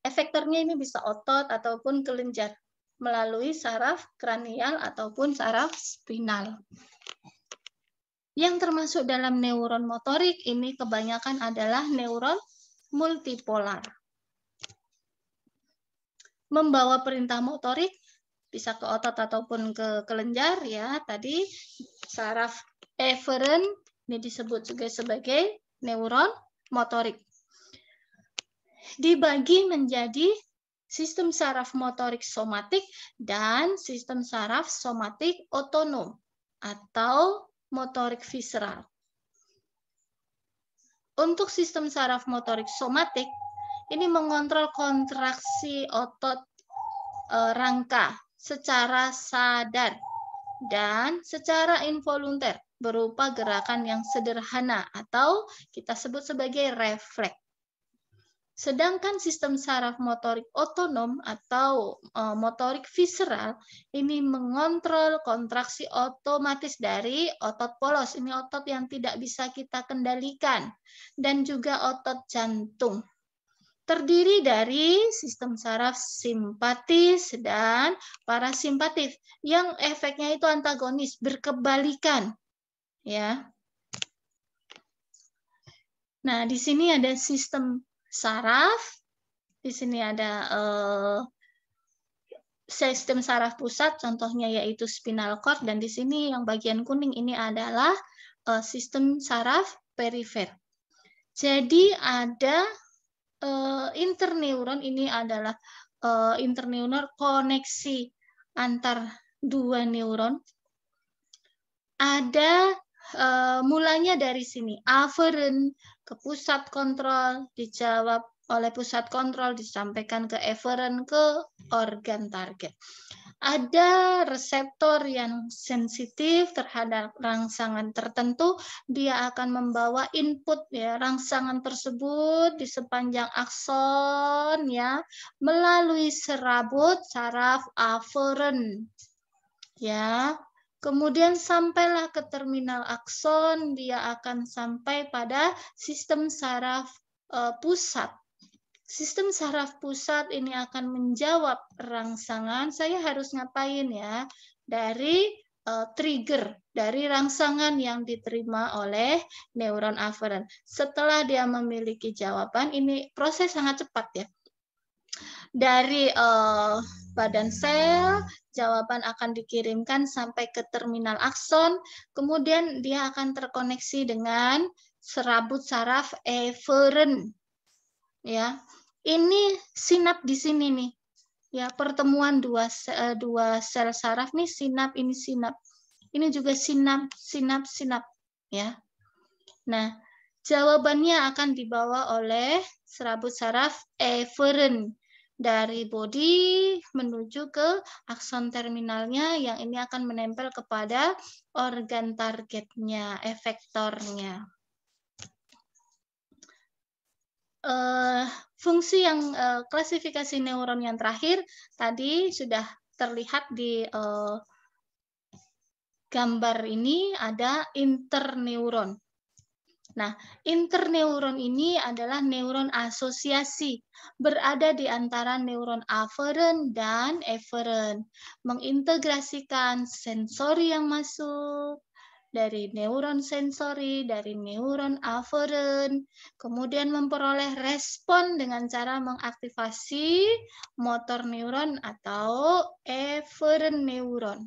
S1: Efektornya ini bisa otot ataupun kelenjar melalui saraf kranial ataupun saraf spinal. Yang termasuk dalam neuron motorik ini kebanyakan adalah neuron multipolar. Membawa perintah motorik bisa ke otot ataupun ke kelenjar ya. Tadi saraf eferen ini disebut juga sebagai neuron motorik. Dibagi menjadi sistem saraf motorik somatik dan sistem saraf somatik otonom atau motorik visceral. Untuk sistem saraf motorik somatik, ini mengontrol kontraksi otot rangka secara sadar dan secara involunter berupa gerakan yang sederhana atau kita sebut sebagai refleks. Sedangkan sistem saraf motorik otonom atau motorik visceral ini mengontrol kontraksi otomatis dari otot polos. Ini otot yang tidak bisa kita kendalikan. Dan juga otot jantung. Terdiri dari sistem saraf simpatis dan parasimpatis yang efeknya itu antagonis, berkebalikan. Ya. Nah, di sini ada sistem saraf, di sini ada sistem saraf pusat, contohnya yaitu spinal cord, dan di sini yang bagian kuning ini adalah sistem saraf perifer. Jadi ada interneuron, ini adalah interneuron koneksi antar dua neuron. Ada mulanya dari sini, aferen ke pusat kontrol, dijawab oleh pusat kontrol, disampaikan ke eferen ke organ target. Ada reseptor yang sensitif terhadap rangsangan tertentu, dia akan membawa input ya rangsangan tersebut di sepanjang akson ya melalui serabut saraf aferen ya. Kemudian sampailah ke terminal akson, dia akan sampai pada sistem saraf pusat. Sistem saraf pusat ini akan menjawab rangsangan, saya harus ngapain ya, dari trigger, dari rangsangan yang diterima oleh neuron aferen. Setelah dia memiliki jawaban, ini proses sangat cepat ya. Dari badan sel, jawaban akan dikirimkan sampai ke terminal akson, kemudian dia akan terkoneksi dengan serabut saraf eferen. Ya, ini sinap di sini nih. Ya, pertemuan dua sel saraf nih, sinap ini sinap. Ini juga sinap. Ya. Nah, jawabannya akan dibawa oleh serabut saraf eferen dari bodi menuju ke akson terminalnya yang ini akan menempel kepada organ targetnya, efektornya. Fungsi yang klasifikasi neuron yang terakhir tadi sudah terlihat di gambar ini, ada interneuron. Nah, interneuron ini adalah neuron asosiasi, berada di antara neuron aferen dan eferen, mengintegrasikan sensori yang masuk dari neuron sensori, dari neuron aferen, kemudian memperoleh respon dengan cara mengaktifasi motor neuron atau eferen neuron.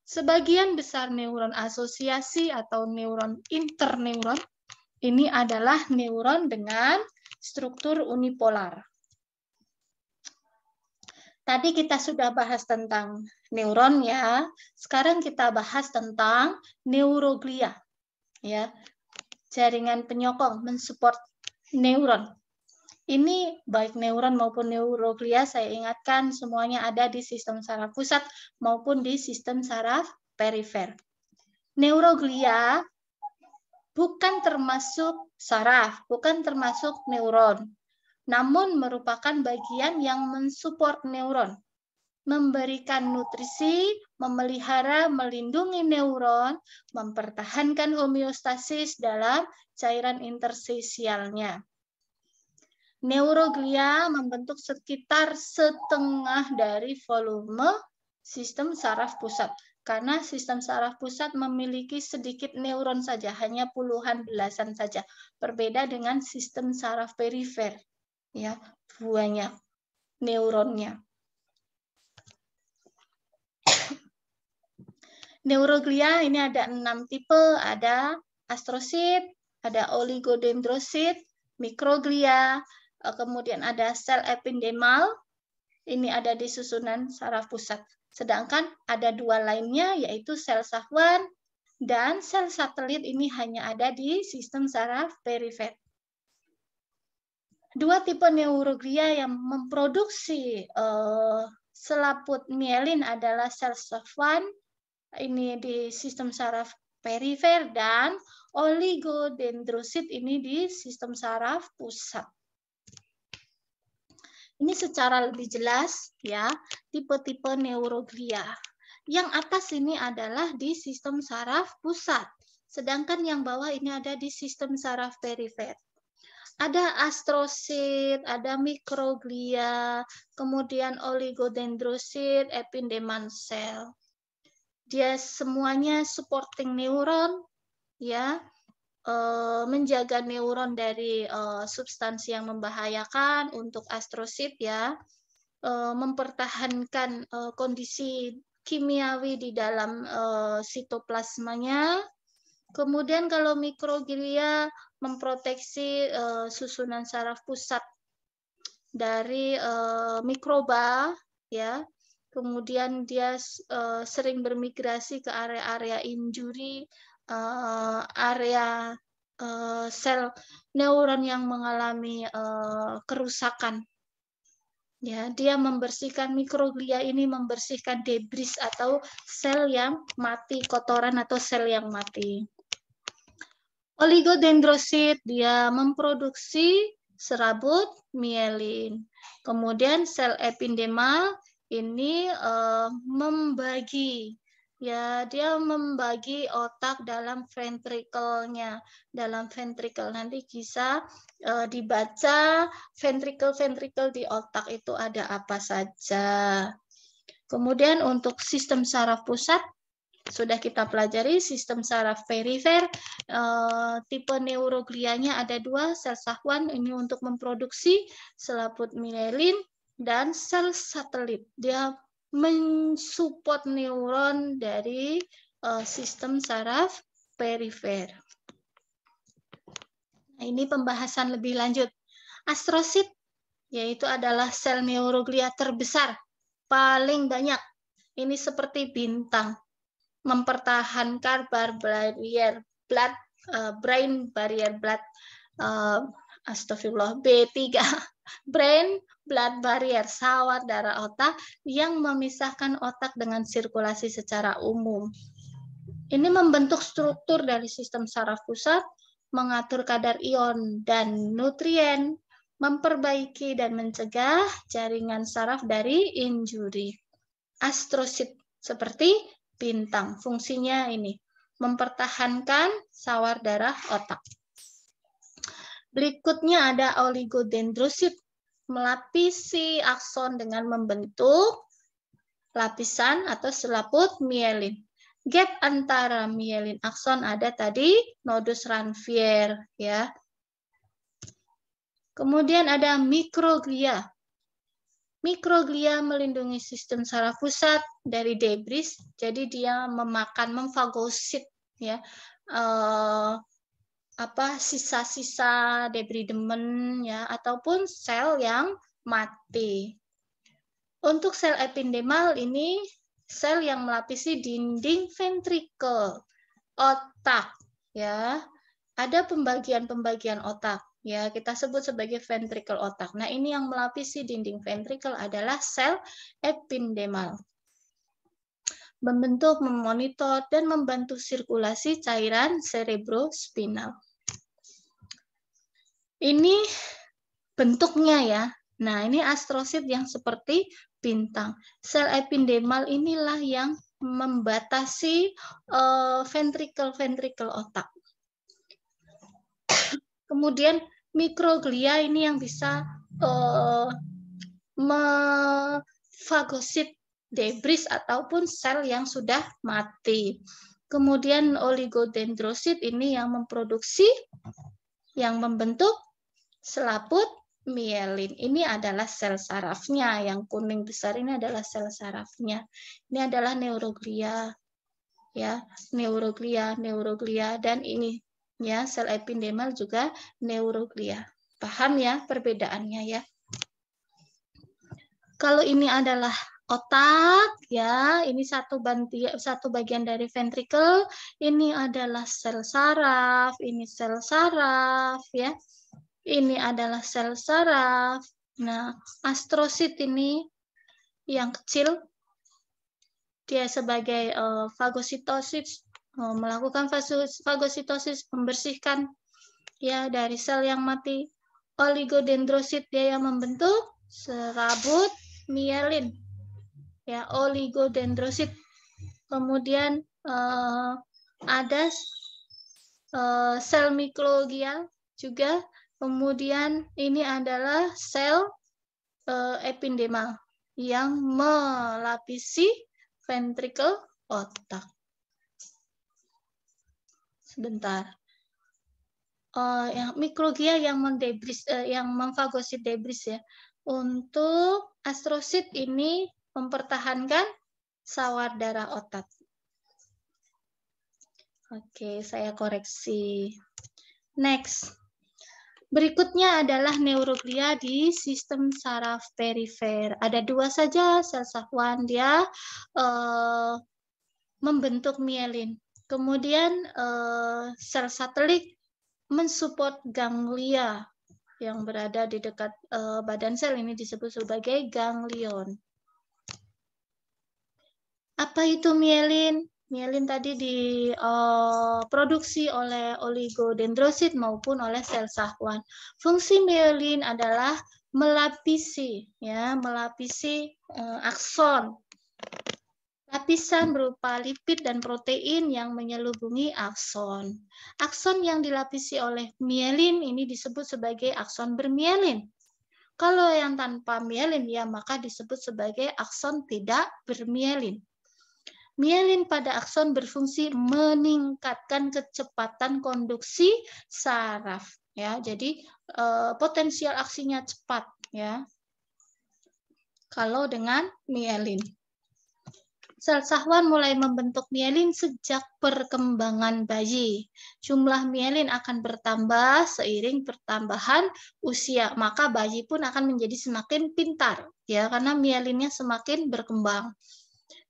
S1: Sebagian besar neuron asosiasi atau neuron interneuron ini adalah neuron dengan struktur unipolar. Tadi kita sudah bahas tentang neuron ya. Sekarang kita bahas tentang neuroglia. Ya. Jaringan penyokong mensupport neuron. Ini baik neuron maupun neuroglia, saya ingatkan semuanya ada di sistem saraf pusat maupun di sistem saraf perifer. Neuroglia bukan termasuk saraf, bukan termasuk neuron, namun merupakan bagian yang mensupport neuron, memberikan nutrisi, memelihara, melindungi neuron, mempertahankan homeostasis dalam cairan intersosialnya. Neuroglia membentuk sekitar setengah dari volume sistem saraf pusat. Karena sistem saraf pusat memiliki sedikit neuron saja, hanya puluhan belasan saja. Berbeda dengan sistem saraf perifer, ya, banyak neuronnya. Neuroglia ini ada 6 tipe, ada astrosit, ada oligodendrosit, mikroglia, kemudian ada sel epidemal, ini ada di susunan saraf pusat. Sedangkan ada 2 lainnya, yaitu sel sahwan dan sel satelit, ini hanya ada di sistem saraf perifer. 2 tipe neuroglia yang memproduksi selaput mielin adalah sel sahwan, ini di sistem saraf perifer, dan oligodendrosit ini di sistem saraf pusat. Ini secara lebih jelas ya, tipe-tipe neuroglia. Yang atas ini adalah di sistem saraf pusat, sedangkan yang bawah ini ada di sistem saraf perifer. Ada astrosit, ada mikroglia, kemudian oligodendrosit, epidemal cell. Dia semuanya supporting neuron, ya, menjaga neuron dari substansi yang membahayakan. Untuk astrosit ya, mempertahankan kondisi kimiawi di dalam sitoplasmanya. Kemudian kalau mikroglia memproteksi susunan saraf pusat dari mikroba, ya. Kemudian dia sering bermigrasi ke area-area injury, area sel neuron yang mengalami kerusakan. Ya, dia membersihkan, mikroglia ini membersihkan debris atau sel yang mati, kotoran atau sel yang mati. Oligodendrosit dia memproduksi serabut mielin. Kemudian sel epidemal ini membagi, ya, dia membagi otak dalam ventrikelnya. Dalam ventrikel nanti bisa dibaca ventrikel-ventrikel di otak itu ada apa saja. Kemudian untuk sistem saraf pusat sudah kita pelajari, sistem saraf perifer, tipe neuroglianya ada 2, sel sahwan ini untuk memproduksi selaput mielin, dan sel satelit dia mensupport neuron dari sistem saraf perifer. Nah, ini pembahasan lebih lanjut. Astrosit yaitu adalah sel neuroglia terbesar, paling banyak. Ini seperti bintang, mempertahankan brain barrier blood, astagfirullah, B3, brain blood barrier, sawar darah otak yang memisahkan otak dengan sirkulasi secara umum. Ini membentuk struktur dari sistem saraf pusat, mengatur kadar ion dan nutrien, memperbaiki dan mencegah jaringan saraf dari injury. Astrosit seperti bintang, fungsinya ini mempertahankan sawar darah otak. Berikutnya ada oligodendrosit, melapisi akson dengan membentuk lapisan atau selaput mielin. Gap antara mielin akson ada tadi nodus Ranvier, ya. Kemudian ada mikroglia. Mikroglia melindungi sistem saraf pusat dari debris, jadi dia memfagosit, ya, sisa-sisa debris demen, ya, ataupun sel yang mati. Untuk sel epidemal ini sel yang melapisi dinding ventrikel otak, ya. Ada pembagian-pembagian otak, ya, kita sebut sebagai ventrikel otak. Nah, ini yang melapisi dinding ventrikel adalah sel epidemal. membentuk, memonitor, dan membantu sirkulasi cairan cerebrospinal. Ini bentuknya ya. Nah, ini astrosit yang seperti bintang. Sel epidemal inilah yang membatasi ventrikel otak. Kemudian mikroglia ini yang bisa memfagosit debris ataupun sel yang sudah mati. Kemudian oligodendrosit ini yang memproduksi, yang membentuk selaput mielin. Ini adalah sel sarafnya, yang kuning besar ini adalah sel sarafnya. Ini adalah neuroglia, ya, neuroglia, dan ini ya sel epidemal juga neuroglia. Paham ya perbedaannya ya? Kalau ini adalah otak, ya, ini satu bagian dari ventrikel, ini adalah sel saraf, ini sel saraf, ya. Ini adalah sel saraf. Nah, astrosit ini yang kecil, dia sebagai fagositosis, melakukan fagositosis, membersihkan ya dari sel yang mati. Oligodendrosit dia yang membentuk serabut mielin, ya, oligodendrosit. Kemudian ada sel mikroglia juga. Kemudian ini adalah sel epidemal yang melapisi ventrikel otak. Sebentar. Yang mikroglia yang mendebris, yang memfagosit debris ya. Untuk astrosit ini mempertahankan sawar darah otak. Oke, saya koreksi. Next. Berikutnya adalah neuroglia di sistem saraf perifer. Ada dua saja sel sahwan, dia membentuk mielin. Kemudian sel satelit mensupport ganglia yang berada di dekat badan sel, ini disebut sebagai ganglion. Apa itu mielin? Mielin tadi diproduksi oleh oligodendrosit maupun oleh sel sahwan. Fungsi mielin adalah melapisi, ya, melapisi akson. Lapisan berupa lipid dan protein yang menyelubungi akson. Akson yang dilapisi oleh mielin ini disebut sebagai akson bermielin. Kalau yang tanpa mielin, ya maka disebut sebagai akson tidak bermielin. Mielin pada akson berfungsi meningkatkan kecepatan konduksi saraf, ya. Jadi potensial aksinya cepat, ya. Kalau dengan mielin. Sel sahwan mulai membentuk mielin sejak perkembangan bayi. Jumlah mielin akan bertambah seiring pertambahan usia, maka bayi pun akan menjadi semakin pintar, ya, karena mielinnya semakin berkembang.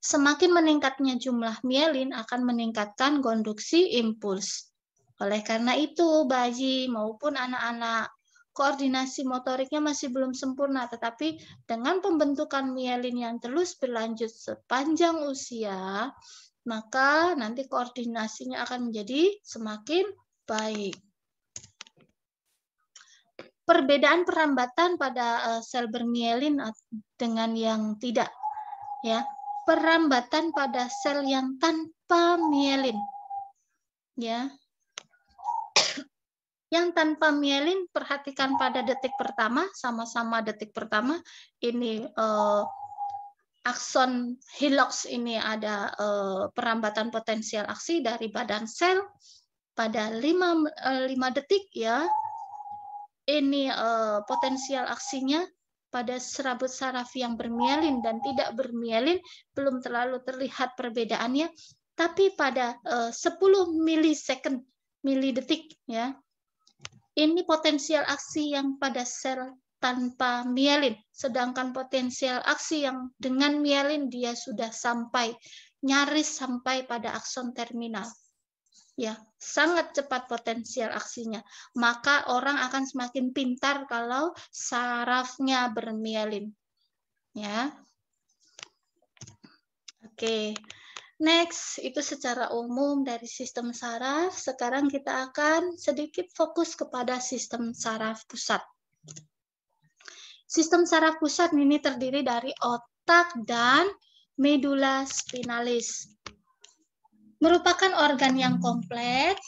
S1: Semakin meningkatnya jumlah mielin akan meningkatkan konduksi impuls. Oleh karena itu, bayi maupun anak-anak koordinasi motoriknya masih belum sempurna, tetapi dengan pembentukan mielin yang terus berlanjut sepanjang usia, maka nanti koordinasinya akan menjadi semakin baik. Perbedaan perambatan pada sel bermielin dengan yang tidak, ya. Perambatan pada sel yang tanpa mielin, ya. Yang tanpa mielin, perhatikan pada detik pertama, sama-sama detik pertama, ini akson helix ini ada perambatan potensial aksi dari badan sel pada 5 detik, ya. Ini potensial aksinya pada serabut saraf yang bermielin dan tidak bermielin belum terlalu terlihat perbedaannya, tapi pada 10 milidetik, ya. Ini potensial aksi yang pada sel tanpa mielin, sedangkan potensial aksi yang dengan mielin dia sudah sampai, nyaris sampai pada akson terminal. Ya, sangat cepat potensial aksinya. Maka orang akan semakin pintar kalau sarafnya bermielin. Ya. Oke. Next, itu secara umum dari sistem saraf. Sekarang kita akan sedikit fokus kepada sistem saraf pusat. Sistem saraf pusat ini terdiri dari otak dan medula spinalis. Merupakan organ yang kompleks,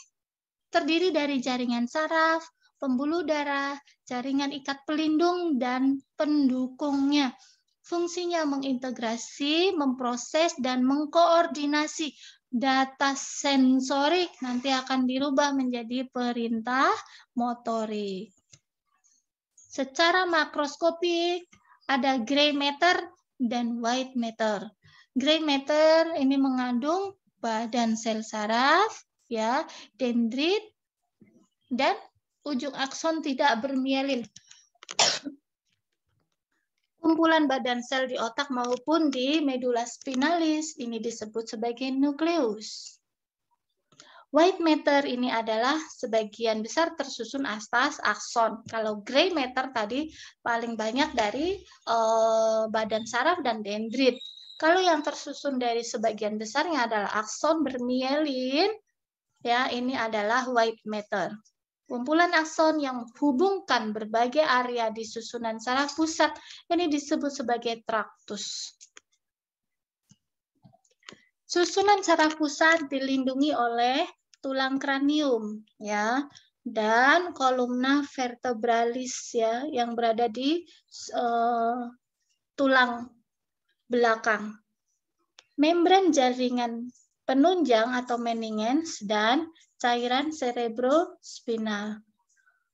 S1: terdiri dari jaringan saraf, pembuluh darah, jaringan ikat pelindung, dan pendukungnya. Fungsinya mengintegrasi, memproses, dan mengkoordinasi data sensorik nanti akan dirubah menjadi perintah motorik. Secara makroskopik ada gray matter dan white matter. Gray matter ini mengandung badan sel saraf, ya, dendrit, dan ujung akson tidak bermielin. Kumpulan badan sel di otak maupun di medula spinalis ini disebut sebagai nukleus. White matter ini adalah sebagian besar tersusun atas akson. Kalau gray matter tadi paling banyak dari badan saraf dan dendrit. Kalau yang tersusun dari sebagian besarnya adalah akson bermielin, ya ini adalah white matter. Kumpulan akson yang menghubungkan berbagai area di susunan saraf pusat ini disebut sebagai traktus. Susunan saraf pusat dilindungi oleh tulang kranium, ya, dan kolumna vertebralis, ya, yang berada di tulang belakang. Membran jaringan penunjang atau meninges dan cairan cerebrospinal.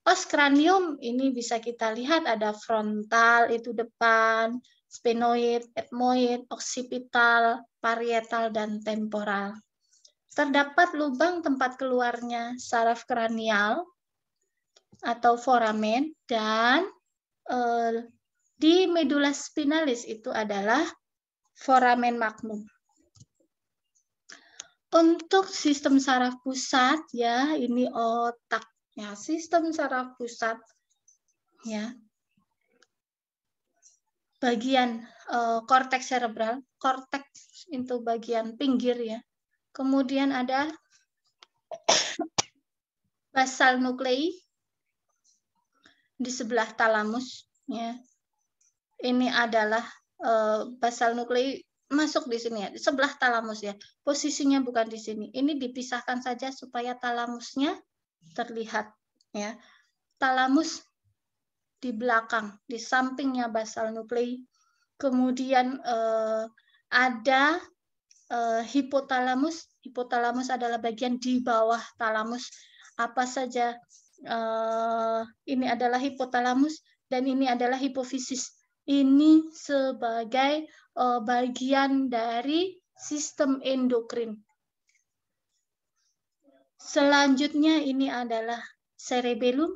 S1: Os kranium ini bisa kita lihat ada frontal itu depan, sphenoid, ethmoid, occipital, parietal, dan temporal. Terdapat lubang tempat keluarnya saraf kranial atau foramen dan di medula spinalis itu adalah foramen magnum. Untuk sistem saraf pusat, ya, ini otak. Ya, sistem saraf pusat, ya, bagian korteks cerebral, korteks itu bagian pinggir, ya. Kemudian ada basal nuklei di sebelah talamus, ya. Ini adalah basal nuklei masuk di sini, ya, di sebelah talamus, ya. Posisinya bukan di sini. Ini dipisahkan saja supaya talamusnya terlihat, ya. Talamus di belakang, di sampingnya basal nuklei. Kemudian ada hipotalamus. Hipotalamus adalah bagian di bawah talamus. Apa saja ini adalah hipotalamus dan ini adalah hipofisis. Ini sebagai bagian dari sistem endokrin. Selanjutnya ini adalah cerebellum,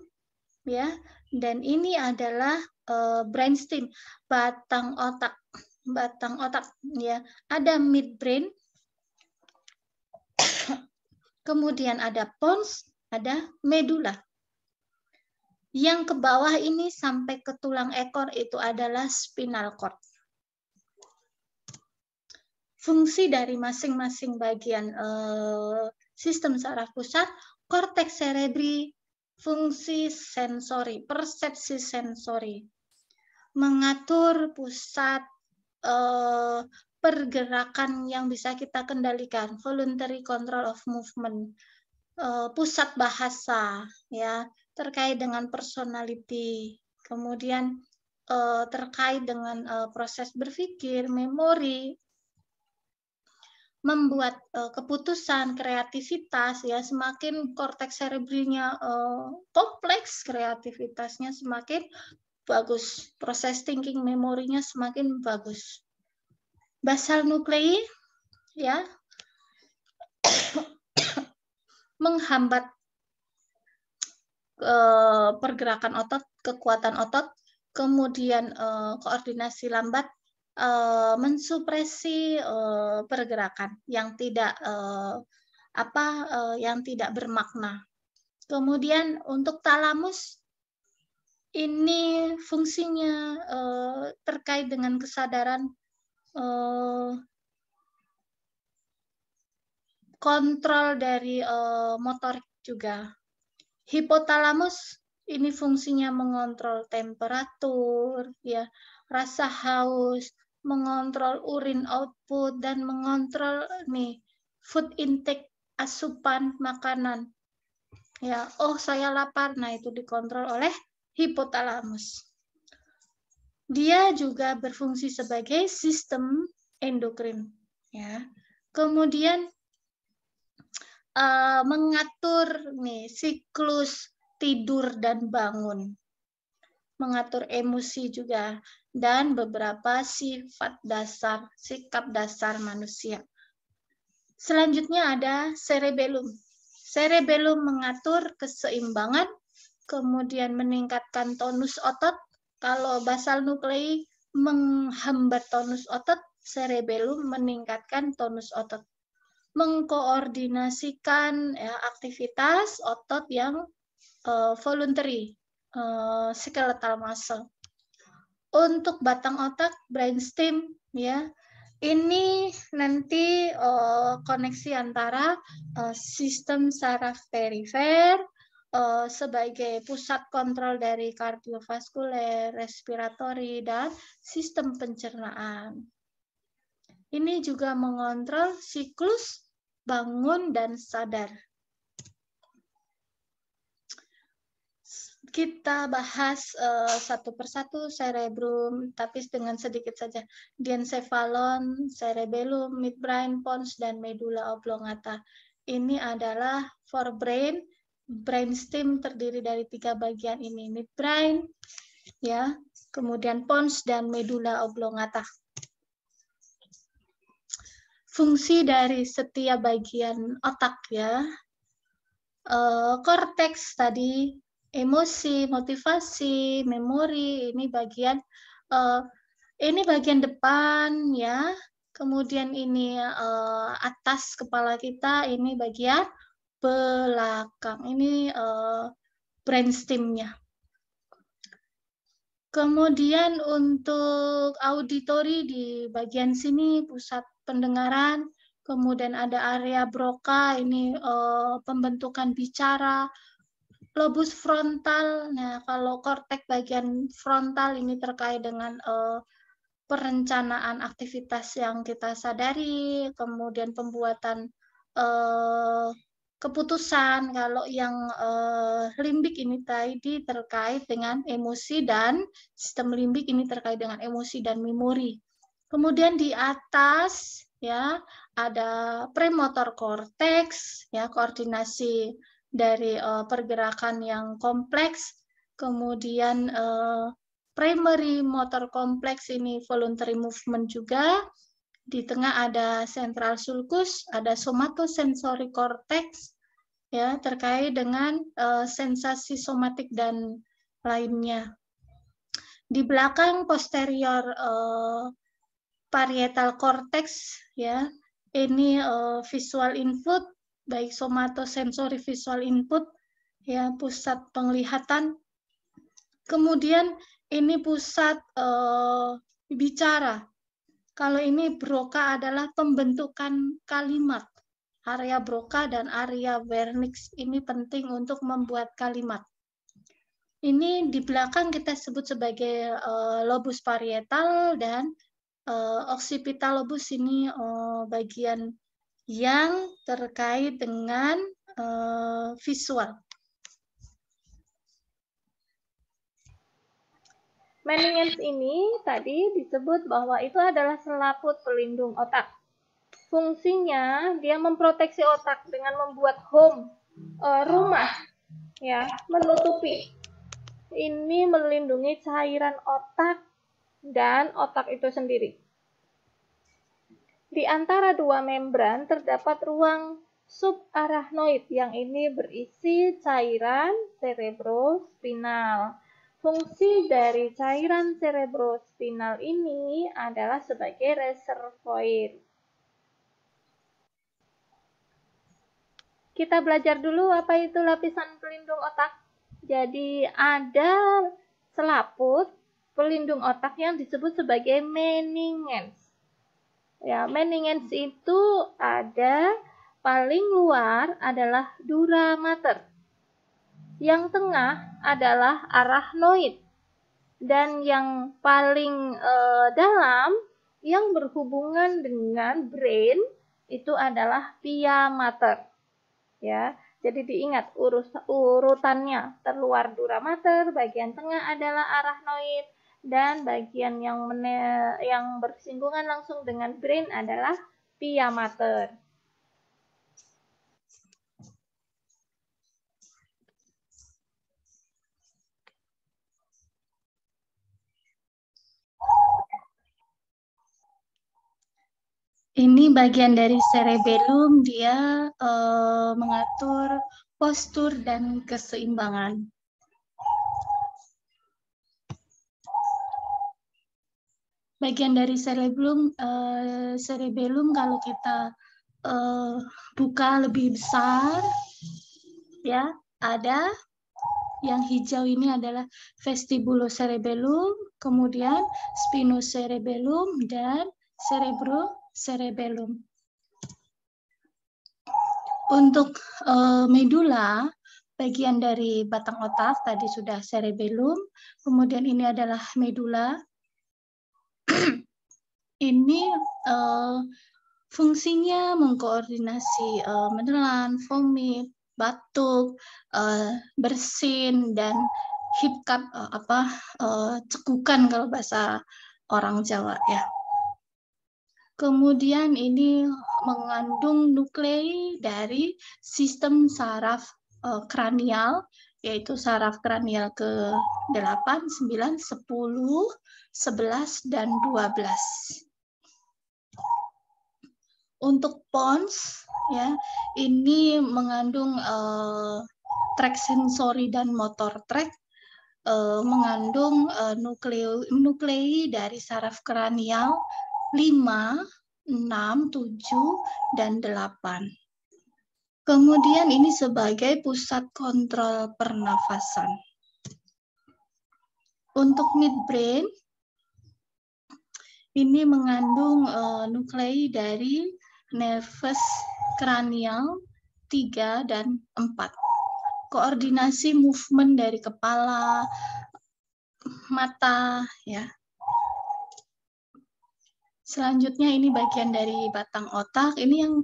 S1: ya, dan ini adalah brainstem, batang otak, ya. Ada midbrain, kemudian ada pons, ada medula. Yang ke bawah ini sampai ke tulang ekor itu adalah spinal cord. Fungsi dari masing-masing bagian sistem saraf pusat, korteks cerebri, fungsi sensori, persepsi sensori, mengatur pusat pergerakan yang bisa kita kendalikan, voluntary control of movement, pusat bahasa, ya, terkait dengan personality, kemudian terkait dengan proses berpikir, memori, membuat keputusan, kreativitas, ya, semakin korteks cerebrinya kompleks, kreativitasnya semakin bagus, proses thinking, memorinya semakin bagus. Basal nuklei, ya, menghambat pergerakan otot, kekuatan otot, kemudian koordinasi lambat, mensupresi pergerakan yang tidak yang tidak bermakna. Kemudian untuk talamus ini fungsinya terkait dengan kesadaran kontrol dari motorik juga. Hipotalamus ini fungsinya mengontrol temperatur, ya, rasa haus, mengontrol urin output, dan mengontrol food intake, asupan makanan. Ya, oh saya lapar, nah itu dikontrol oleh hipotalamus. Dia juga berfungsi sebagai sistem endokrin. Ya, kemudian mengatur siklus tidur dan bangun, mengatur emosi juga, dan beberapa sikap dasar manusia. Selanjutnya ada cerebellum. Cerebellum mengatur keseimbangan, kemudian meningkatkan tonus otot. Kalau basal nuklei menghambat tonus otot, cerebellum meningkatkan tonus otot. Mengkoordinasikan aktivitas otot yang voluntary, skeletal muscle. Untuk batang otak, brainstem, ya, ini nanti koneksi antara sistem saraf perifer sebagai pusat kontrol dari kardiovaskuler, respiratori, dan sistem pencernaan. Ini juga mengontrol siklus bangun dan sadar. Kita bahas satu persatu cerebrum, tapi dengan sedikit saja. Diencephalon, cerebellum, midbrain, pons, dan medulla oblongata. Ini adalah forebrain. Brainstem terdiri dari 3 bagian ini, midbrain, ya, kemudian pons dan medulla oblongata. Fungsi dari setiap bagian otak, ya. Korteks tadi, emosi, motivasi, memori, ini bagian depan, ya. Kemudian ini atas kepala kita, ini bagian belakang. Ini brainstem-nya. Kemudian untuk auditori di bagian sini pusat pendengaran, kemudian ada area Broca, ini pembentukan bicara, lobus frontal. Nah, kalau korteks bagian frontal ini terkait dengan perencanaan aktivitas yang kita sadari, kemudian pembuatan keputusan. Kalau yang limbik ini tadi terkait dengan emosi, dan sistem limbik ini terkait dengan emosi dan memori. Kemudian di atas, ya, ada premotor cortex, ya, koordinasi dari pergerakan yang kompleks. Kemudian primary motor complex, ini voluntary movement juga. Di tengah ada central sulcus, ada somatosensory cortex, ya, terkait dengan sensasi somatik dan lainnya. Di belakang posterior parietal cortex, ya, ini visual input, baik somatosensory visual input, ya, pusat penglihatan. Kemudian ini pusat bicara. Kalau ini Broca adalah pembentukan kalimat. Area Broca dan area Wernicke ini penting untuk membuat kalimat. Ini di belakang kita sebut sebagai lobus parietal, dan occipital lobus ini bagian yang terkait dengan visual.
S2: Meninges ini tadi disebut bahwa itu adalah selaput pelindung otak. Fungsinya dia memproteksi otak dengan membuat rumah, ya, menutupi. Ini melindungi cairan otak dan otak itu sendiri. Di antara dua membran terdapat ruang subarachnoid yang ini berisi cairan cerebrospinal. Fungsi dari cairan cerebrospinal ini adalah sebagai reservoir. Kita belajar dulu apa itu lapisan pelindung otak. Jadi ada selaput pelindung otak yang disebut sebagai meninges. Ya, meninges itu ada paling luar adalah dura mater. Yang tengah adalah arachnoid. Dan yang paling dalam yang berhubungan dengan brain itu adalah pia mater. Ya, jadi diingat urutannya. Terluar dura mater, bagian tengah adalah arachnoid, dan bagian yang bersinggungan langsung dengan brain adalah pia mater.
S1: Ini bagian dari cerebellum, dia mengatur postur dan keseimbangan. Bagian dari cerebellum kalau kita buka lebih besar, ya, ada yang hijau ini adalah vestibulocerebellum, kemudian spinocerebellum, dan cerebrocerebellum. Untuk medula, bagian dari batang otak tadi sudah cerebellum, kemudian ini adalah medula. Ini fungsinya mengkoordinasi menelan, vomit, batuk, bersin, dan hikap, cekukan kalau bahasa orang Jawa, ya. Kemudian ini mengandung nuklei dari sistem saraf kranial, yaitu saraf kranial ke-8, 9, 10, 11, dan 12. Untuk pons, ya, ini mengandung trek sensori dan motor trek, mengandung nuklei dari saraf kranial 5, 6, 7, dan 8. Kemudian ini sebagai pusat kontrol pernafasan. Untuk midbrain, ini mengandung nuklei dari nervus kranial 3 dan 4. Koordinasi movement dari kepala, mata, ya. Selanjutnya ini bagian dari batang otak. Ini yang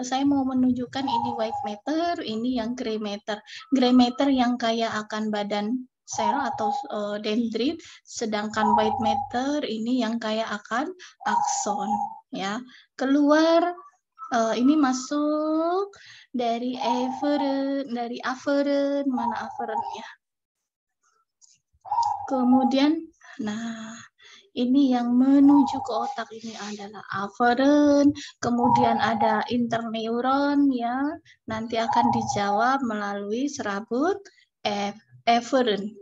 S1: saya mau menunjukkan, ini white matter, ini yang gray matter. Gray matter yang kaya akan badan sel atau dendrit, sedangkan white matter ini yang kaya akan akson, ya. Keluar ini masuk dari afferent, mana afferentnya? Kemudian, nah, ini yang menuju ke otak ini adalah afferent, kemudian ada interneuron, ya, nanti akan dijawab melalui serabut efferent.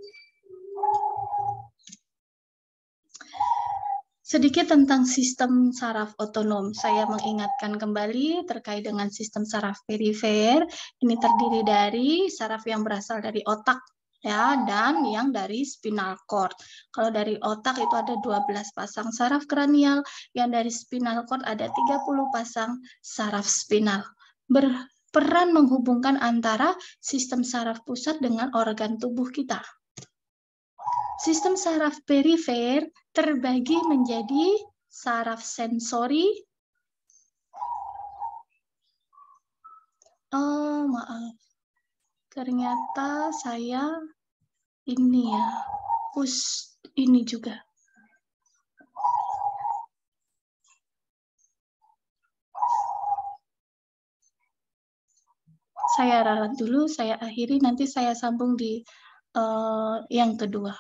S1: Sedikit tentang sistem saraf otonom. Saya mengingatkan kembali terkait dengan sistem saraf perifer. Ini terdiri dari saraf yang berasal dari otak, ya, dan yang dari spinal cord. Kalau dari otak itu ada 12 pasang saraf kranial, yang dari spinal cord ada 30 pasang saraf spinal. Berperan menghubungkan antara sistem saraf pusat dengan organ tubuh kita. Sistem saraf perifer terbagi menjadi saraf sensori. Oh, maaf. Ternyata saya ini ya, ini juga. Saya ralat dulu, saya akhiri, nanti saya sambung di yang kedua.